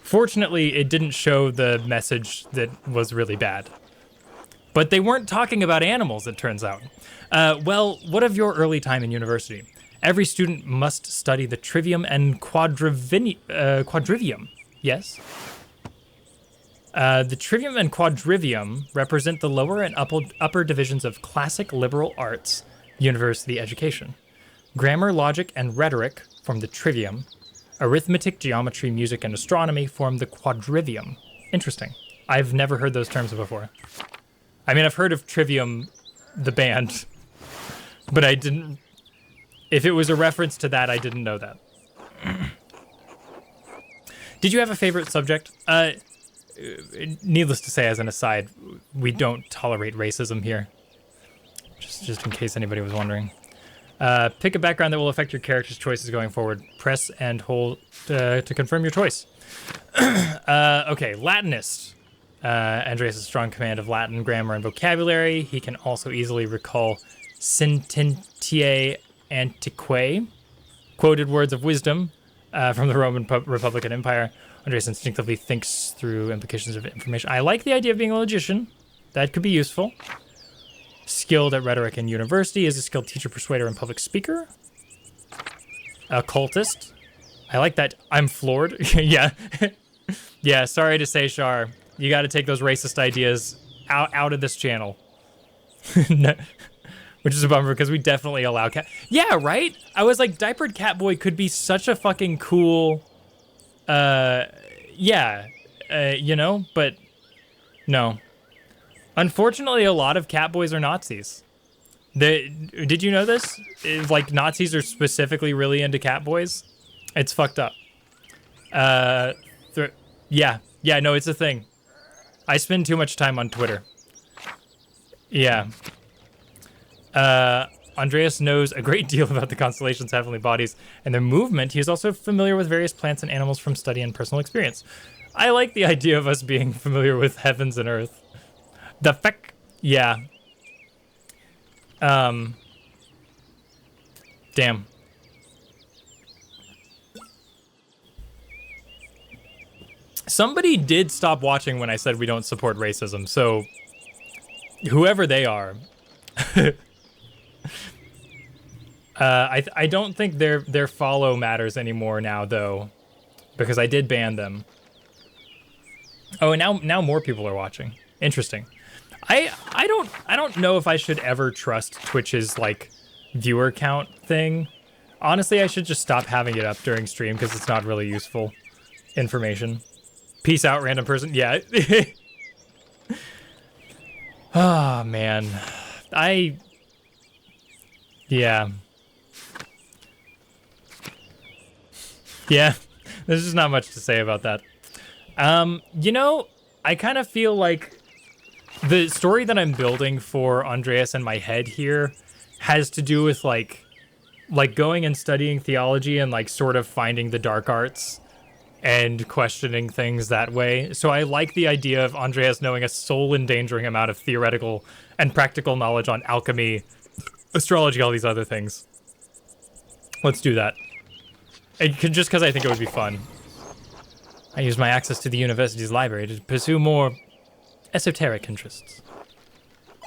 Fortunately, it didn't show the message that was really bad. But they weren't talking about animals, it turns out. Well, what of your early time in university? Every student must study the trivium and quadrivium. Yes? The trivium and quadrivium represent the lower and upper divisions of classic liberal arts university education. Grammar, logic, and rhetoric form the trivium. Arithmetic, geometry, music, and astronomy form the quadrivium. Interesting. I've never heard those terms before. I mean, I've heard of Trivium, the band, but I didn't... If it was a reference to that, I didn't know that. Did you have a favorite subject? Needless to say, as an aside, we don't tolerate racism here. Just in case anybody was wondering. Pick a background that will affect your character's choices going forward. Press and hold to confirm your choice. Okay, Latinist. Andreas has a strong command of Latin grammar and vocabulary. He can also easily recall sententiae antiquae, quoted words of wisdom from the Roman Republican Empire. Andreas instinctively thinks through implications of information. I like the idea of being a logician. That could be useful. Skilled at rhetoric in university, is a skilled teacher, persuader, and public speaker. Occultist. I like that. I'm floored. Yeah. Yeah, sorry to say, Shar. You got to take those racist ideas out of this channel. No, which is a bummer, because we definitely allow cat. Yeah, right? I was like, Diapered Catboy could be such a fucking cool... yeah. You know? But no. Unfortunately, a lot of Catboys are Nazis. Did you know this? Like, Nazis are specifically really into Catboys. It's fucked up. Yeah. Yeah, no, it's a thing. I spend too much time on Twitter. Yeah. Andreas knows a great deal about the constellations' heavenly bodies and their movement. He is also familiar with various plants and animals from study and personal experience. I like the idea of us being familiar with heavens and earth. The feck. Yeah. Damn. Somebody did stop watching when I said we don't support racism, so whoever they are. I don't think their follow matters anymore now, though, because I did ban them. Oh, and now more people are watching. Interesting. I don't know if I should ever trust Twitch's like viewer count thing. Honestly, I should just stop having it up during stream because it's not really useful information. Peace out, random person. Yeah. Oh, man. Yeah. Yeah. There's just not much to say about that. You know, I kind of feel like the story that I'm building for Andreas in my head here has to do with like going and studying theology and like sort of finding the dark arts and questioning things that way. So I like the idea of Andreas knowing a soul-endangering amount of theoretical and practical knowledge on alchemy, astrology, all these other things. Let's do that. Just because I think it would be fun. I use my access to the university's library to pursue more esoteric interests.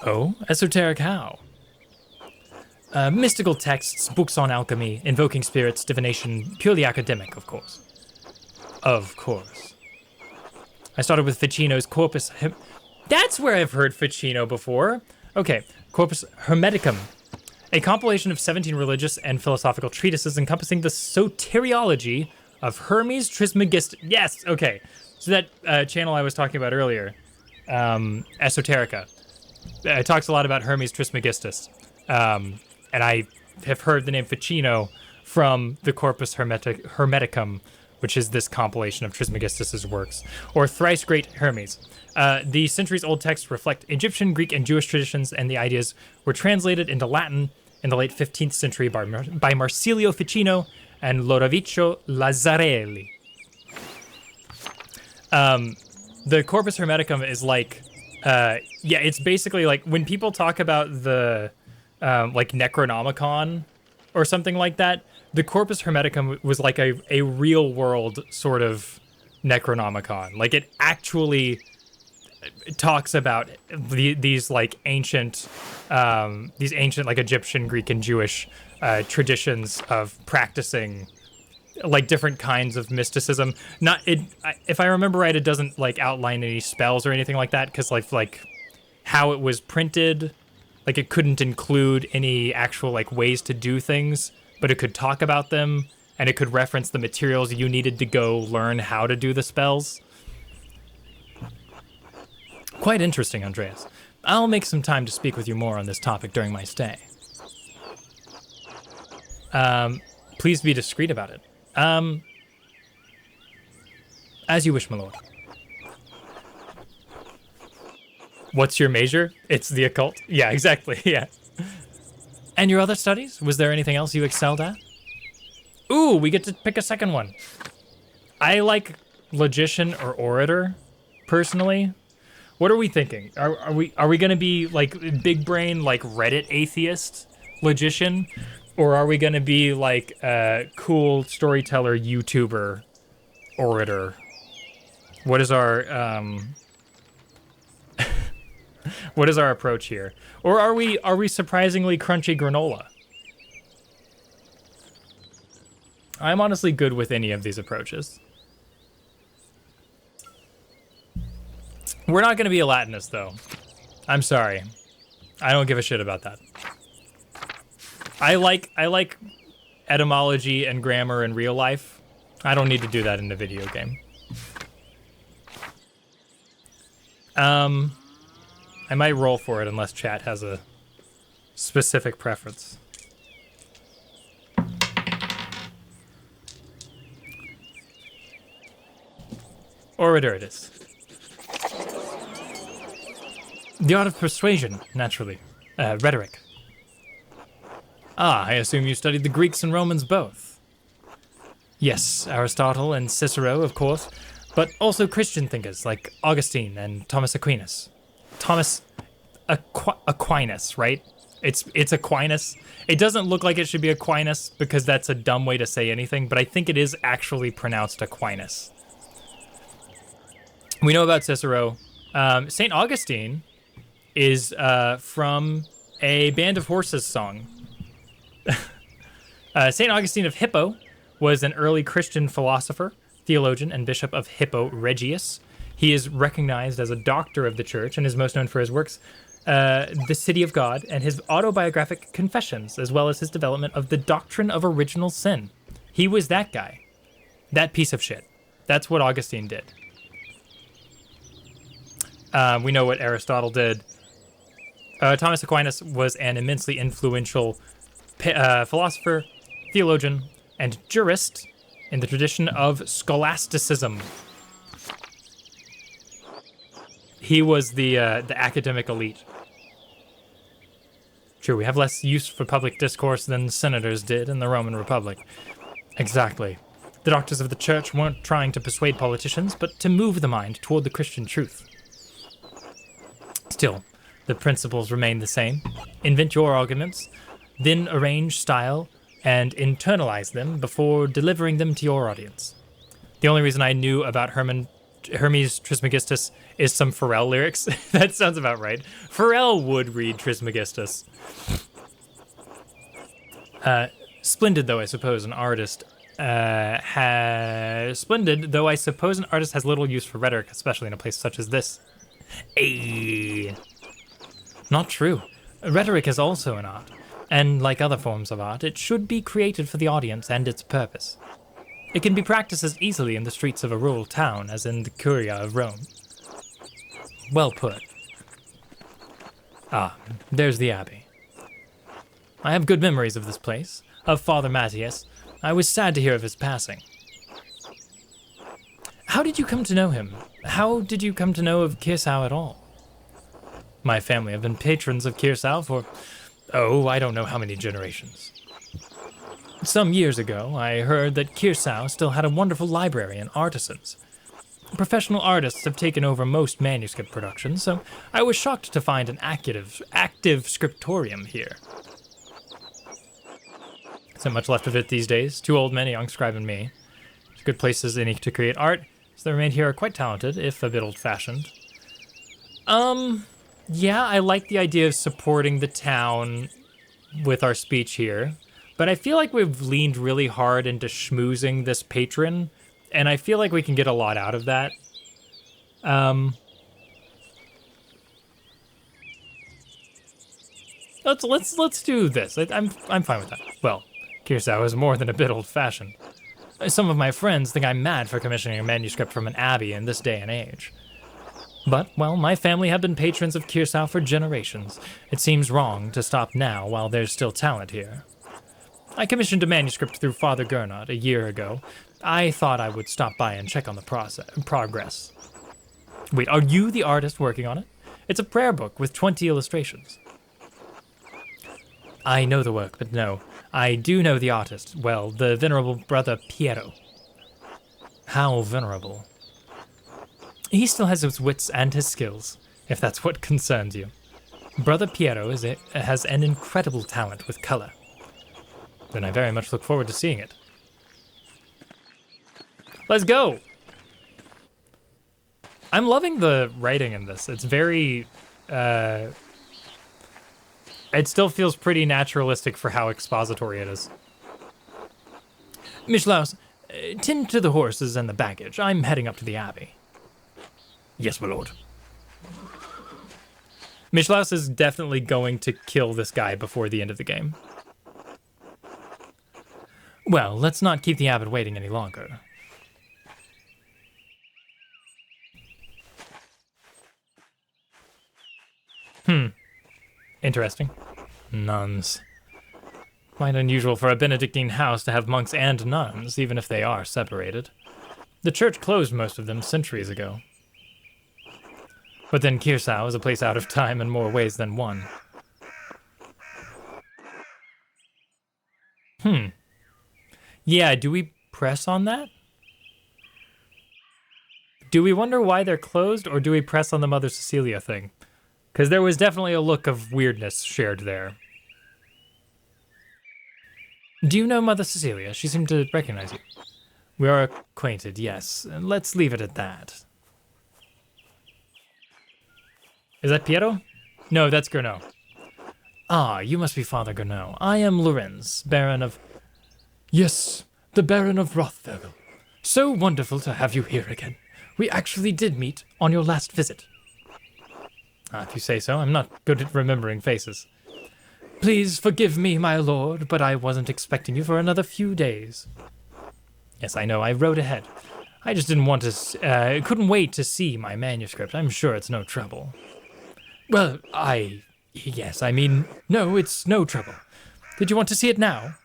Oh, esoteric how? Mystical texts, books on alchemy, invoking spirits, divination, purely academic, of course. Of course. I started with Ficino's Corpus. That's where I've heard Ficino before. Okay, Corpus Hermeticum, a compilation of 17 religious and philosophical treatises encompassing the soteriology of Hermes Trismegistus. Yes, okay. So that channel I was talking about earlier, Esoterica, it talks a lot about Hermes Trismegistus. And I have heard the name Ficino from the Corpus Hermeticum, which is this compilation of Trismegistus's works, or Thrice Great Hermes. The centuries-old texts reflect Egyptian, Greek, and Jewish traditions, and the ideas were translated into Latin in the late 15th century by Marsilio Ficino and Lodovico Lazzarelli. The Corpus Hermeticum is like, it's basically like when people talk about the like Necronomicon or something like that, the Corpus Hermeticum was like a real world sort of Necronomicon. Like it actually talks about these ancient like Egyptian, Greek, and Jewish traditions of practicing like different kinds of mysticism. If I remember right, it doesn't like outline any spells or anything like that, because like how it was printed, like it couldn't include any actual like ways to do things, but it could talk about them, and it could reference the materials you needed to go learn how to do the spells. Quite interesting, Andreas. I'll make some time to speak with you more on this topic during my stay. Please be discreet about it. As you wish, my lord. What's your major? It's the occult. Yeah, exactly, yeah. And your other studies? Was there anything else you excelled at? Ooh, we get to pick a second one. I like logician or orator, personally. What are we thinking? Are we gonna be like big brain, like Reddit atheist logician? Or are we gonna be like a cool storyteller, YouTuber, orator? What is our what is our approach here? Or are we surprisingly crunchy granola? I'm honestly good with any of these approaches. We're not gonna be a Latinist though. I'm sorry. I don't give a shit about that. I like etymology and grammar in real life. I don't need to do that in a video game. I might roll for it unless chat has a specific preference. Orator it is. The art of persuasion, naturally. Rhetoric. Ah, I assume you studied the Greeks and Romans both. Yes, Aristotle and Cicero, of course, but also Christian thinkers like Augustine and Thomas Aquinas. Thomas Aquinas, right? It's Aquinas. It doesn't look like it should be Aquinas because that's a dumb way to say anything, but I think it is actually pronounced Aquinas. We know about Cicero. St. Augustine is from a Band of Horses song. St. Augustine of Hippo was an early Christian philosopher, theologian, and bishop of Hippo Regius. He is recognized as a doctor of the church and is most known for his works, The City of God, and his autobiographic Confessions, as well as his development of the doctrine of original sin. He was that guy. That piece of shit. That's what Augustine did. We know what Aristotle did. Thomas Aquinas was an immensely influential philosopher, theologian, and jurist in the tradition of scholasticism. He was the academic elite. True, we have less use for public discourse than senators did in the Roman Republic. Exactly. The doctors of the church weren't trying to persuade politicians, but to move the mind toward the Christian truth. Still, the principles remain the same. Invent your arguments, then arrange style and internalize them before delivering them to your audience. The only reason I knew about Hermes Trismegistus is some Pharrell lyrics. That sounds about right. Pharrell would read Trismegistus. Splendid, though, I suppose, an artist has splendid, though I suppose an artist has little use for rhetoric, especially in a place such as this. Not true. Rhetoric is also an art, and like other forms of art, it should be created for the audience and its purpose. It can be practiced as easily in the streets of a rural town as in the Curia of Rome. Well put. Ah, there's the abbey. I have good memories of this place, of Father Matthias. I was sad to hear of his passing. How did you come to know him? How did you come to know of Kirsau at all? My family have been patrons of Kirsau for, I don't know how many generations. Some years ago, I heard that Kirsau still had a wonderful library and artisans. Professional artists have taken over most manuscript productions, so I was shocked to find an active scriptorium here. Isn't much left of it these days. Two old men, a young scribe, and me. It's good places any to create art, so the remain here are quite talented, if a bit old-fashioned. Yeah, I like the idea of supporting the town with our speech here, but I feel like we've leaned really hard into schmoozing this patron, and I feel like we can get a lot out of that. Let's do this. I'm fine with that. Well, Kirsau is more than a bit old-fashioned. Some of my friends think I'm mad for commissioning a manuscript from an abbey in this day and age. But, well, my family have been patrons of Kirsau for generations. It seems wrong to stop now while there's still talent here. I commissioned a manuscript through Father Gernot a year ago. I thought I would stop by and check on the progress. Wait, are you the artist working on it? It's a prayer book with 20 illustrations. I know the work, but no. I do know the artist. Well, the venerable brother Piero. How venerable? He still has his wits and his skills, if that's what concerns you. Brother Piero has an incredible talent with color. Then I very much look forward to seeing it. Let's go! I'm loving the writing in this. It's very, it still feels pretty naturalistic for how expository it is. Mischlaus, tend to the horses and the baggage. I'm heading up to the abbey. Yes, my lord. Mischlaus is definitely going to kill this guy before the end of the game. Well, let's not keep the abbot waiting any longer. Interesting. Nuns. Quite unusual for a Benedictine house to have monks and nuns, even if they are separated. The church closed most of them centuries ago. But then Kirsau is a place out of time in more ways than one. Yeah, do we press on that? Do we wonder why they're closed, or do we press on the Mother Cecilia thing? Because there was definitely a look of weirdness shared there. Do you know Mother Cecilia? She seemed to recognize you. We are acquainted, yes. Let's leave it at that. Is that Piero? No, that's Gernot. Ah, you must be Father Gernot. I am Lorenz, Baron of... Yes, the Baron of Rothvogel. So wonderful to have you here again. We actually did meet on your last visit. If you say so, I'm not good at remembering faces. Please forgive me, my lord, but I wasn't expecting you for another few days. Yes, I know, I wrote ahead. I just didn't want to, couldn't wait to see my manuscript. I'm sure it's no trouble. Well, yes, I mean, no, it's no trouble. Did you want to see it now?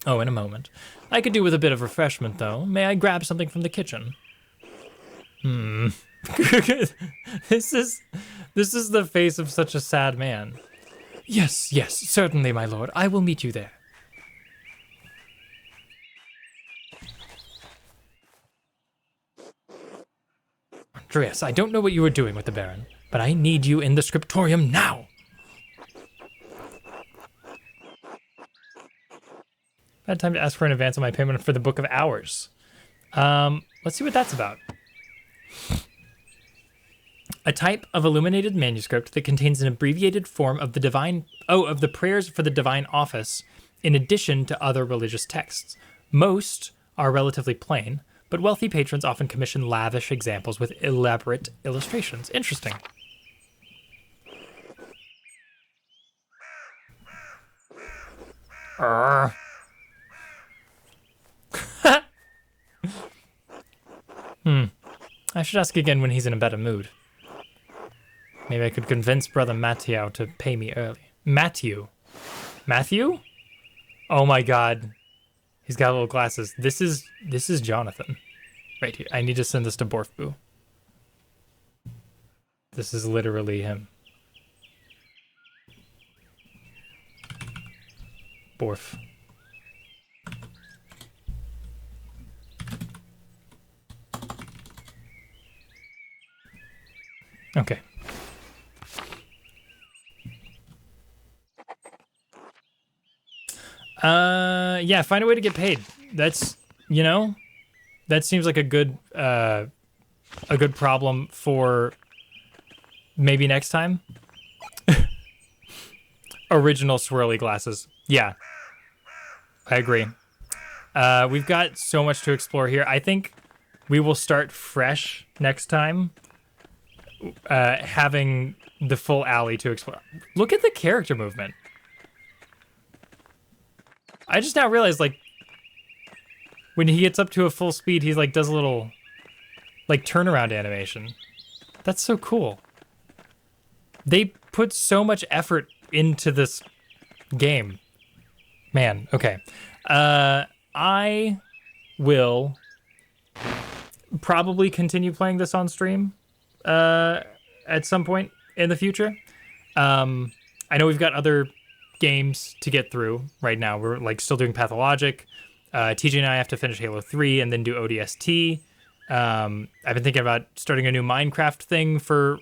Oh, in a moment. I could do with a bit of refreshment, though. May I grab something from the kitchen? This is the face of such a sad man. Yes, certainly, my lord. I will meet you there. Andreas, I don't know what you were doing with the Baron, but I need you in the scriptorium now. Bad time to ask for an advance on my payment for the Book of Hours. Let's see what that's about. A type of illuminated manuscript that contains an abbreviated form of the prayers for the divine office in addition to other religious texts. Most are relatively plain, but wealthy patrons often commission lavish examples with elaborate illustrations. Interesting. I should ask again when he's in a better mood. Maybe I could convince Brother Matthew to pay me early. Matthew? Matthew? Oh my god. He's got little glasses. This is Jonathan. Right here. I need to send this to Borfboo. This is literally him. Borf. Okay. Yeah, find a way to get paid. That's, you know, that seems like a good problem for maybe next time. Original swirly glasses. Yeah, I agree. We've got so much to explore here. I think we will start fresh next time, having the full alley to explore. Look at the character movement. I just now realized, like, when he gets up to a full speed, he's like does a little, like, turnaround animation. That's so cool. They put so much effort into this game. Man, okay. I will probably continue playing this on stream at some point in the future. I know we've got other games to get through right now. We're like still doing Pathologic. TJ and I have to finish Halo 3 and then do ODST. I've been thinking about starting a new Minecraft thing for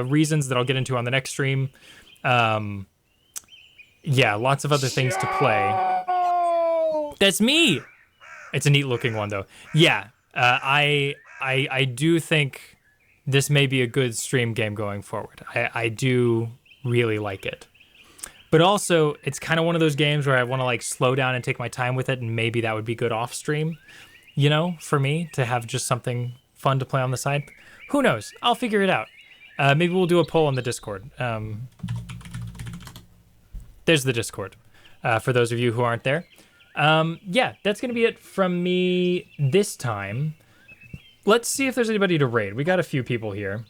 reasons that I'll get into on the next stream. Yeah, lots of other things to play. That's me. It's a neat looking one though. Yeah, I do think this may be a good stream game going forward. I do really like it. But also, it's kind of one of those games where I want to like slow down and take my time with it, and maybe that would be good off stream, you know, for me to have just something fun to play on the side. Who knows? I'll figure it out. Maybe we'll do a poll on the Discord. There's the Discord for those of you who aren't there. Yeah, that's going to be it from me this time. Let's see if there's anybody to raid. We got a few people here.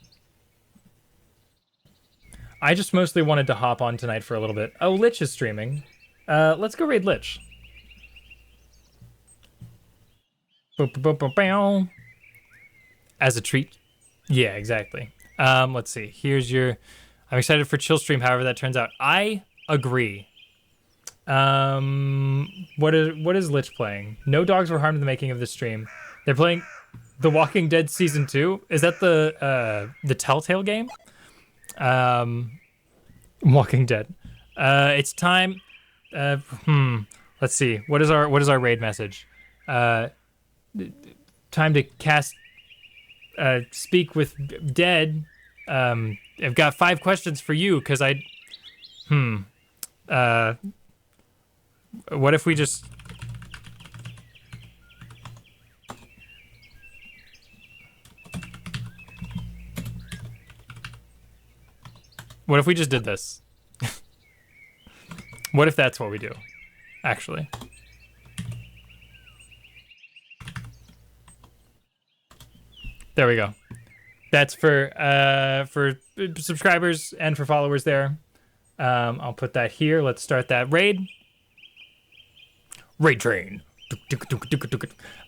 I just mostly wanted to hop on tonight for a little bit. Oh, Lich is streaming. Let's go raid Lich. As a treat. Yeah, exactly. Let's see. Here's your... I'm excited for chill stream, however that turns out. I agree. What is Lich playing? No dogs were harmed in the making of this stream. They're playing The Walking Dead Season 2. Is that the Telltale game? Walking Dead. It's time. Let's see. What is our raid message? Time to cast. Speak with Dead. I've got 5 questions for you because I. What if we just. What if we just did this? What if that's what we do, actually? There we go. That's for subscribers and for followers there. I'll put that here. Let's start that raid. Raid train.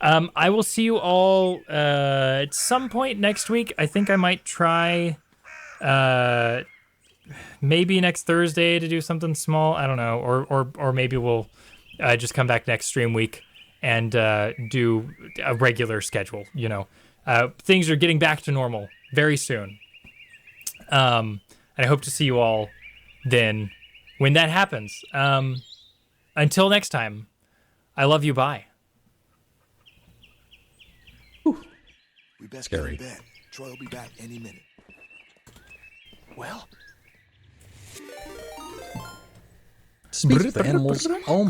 I will see you all at some point next week. I think I might try... maybe next Thursday to do something small. I don't know, or maybe we'll just come back next stream week and do a regular schedule. You know, things are getting back to normal very soon, and I hope to see you all then when that happens. Until next time, I love you. Bye. We best get in bed. Troy will be back any minute. Well. Speaks with animals. Oh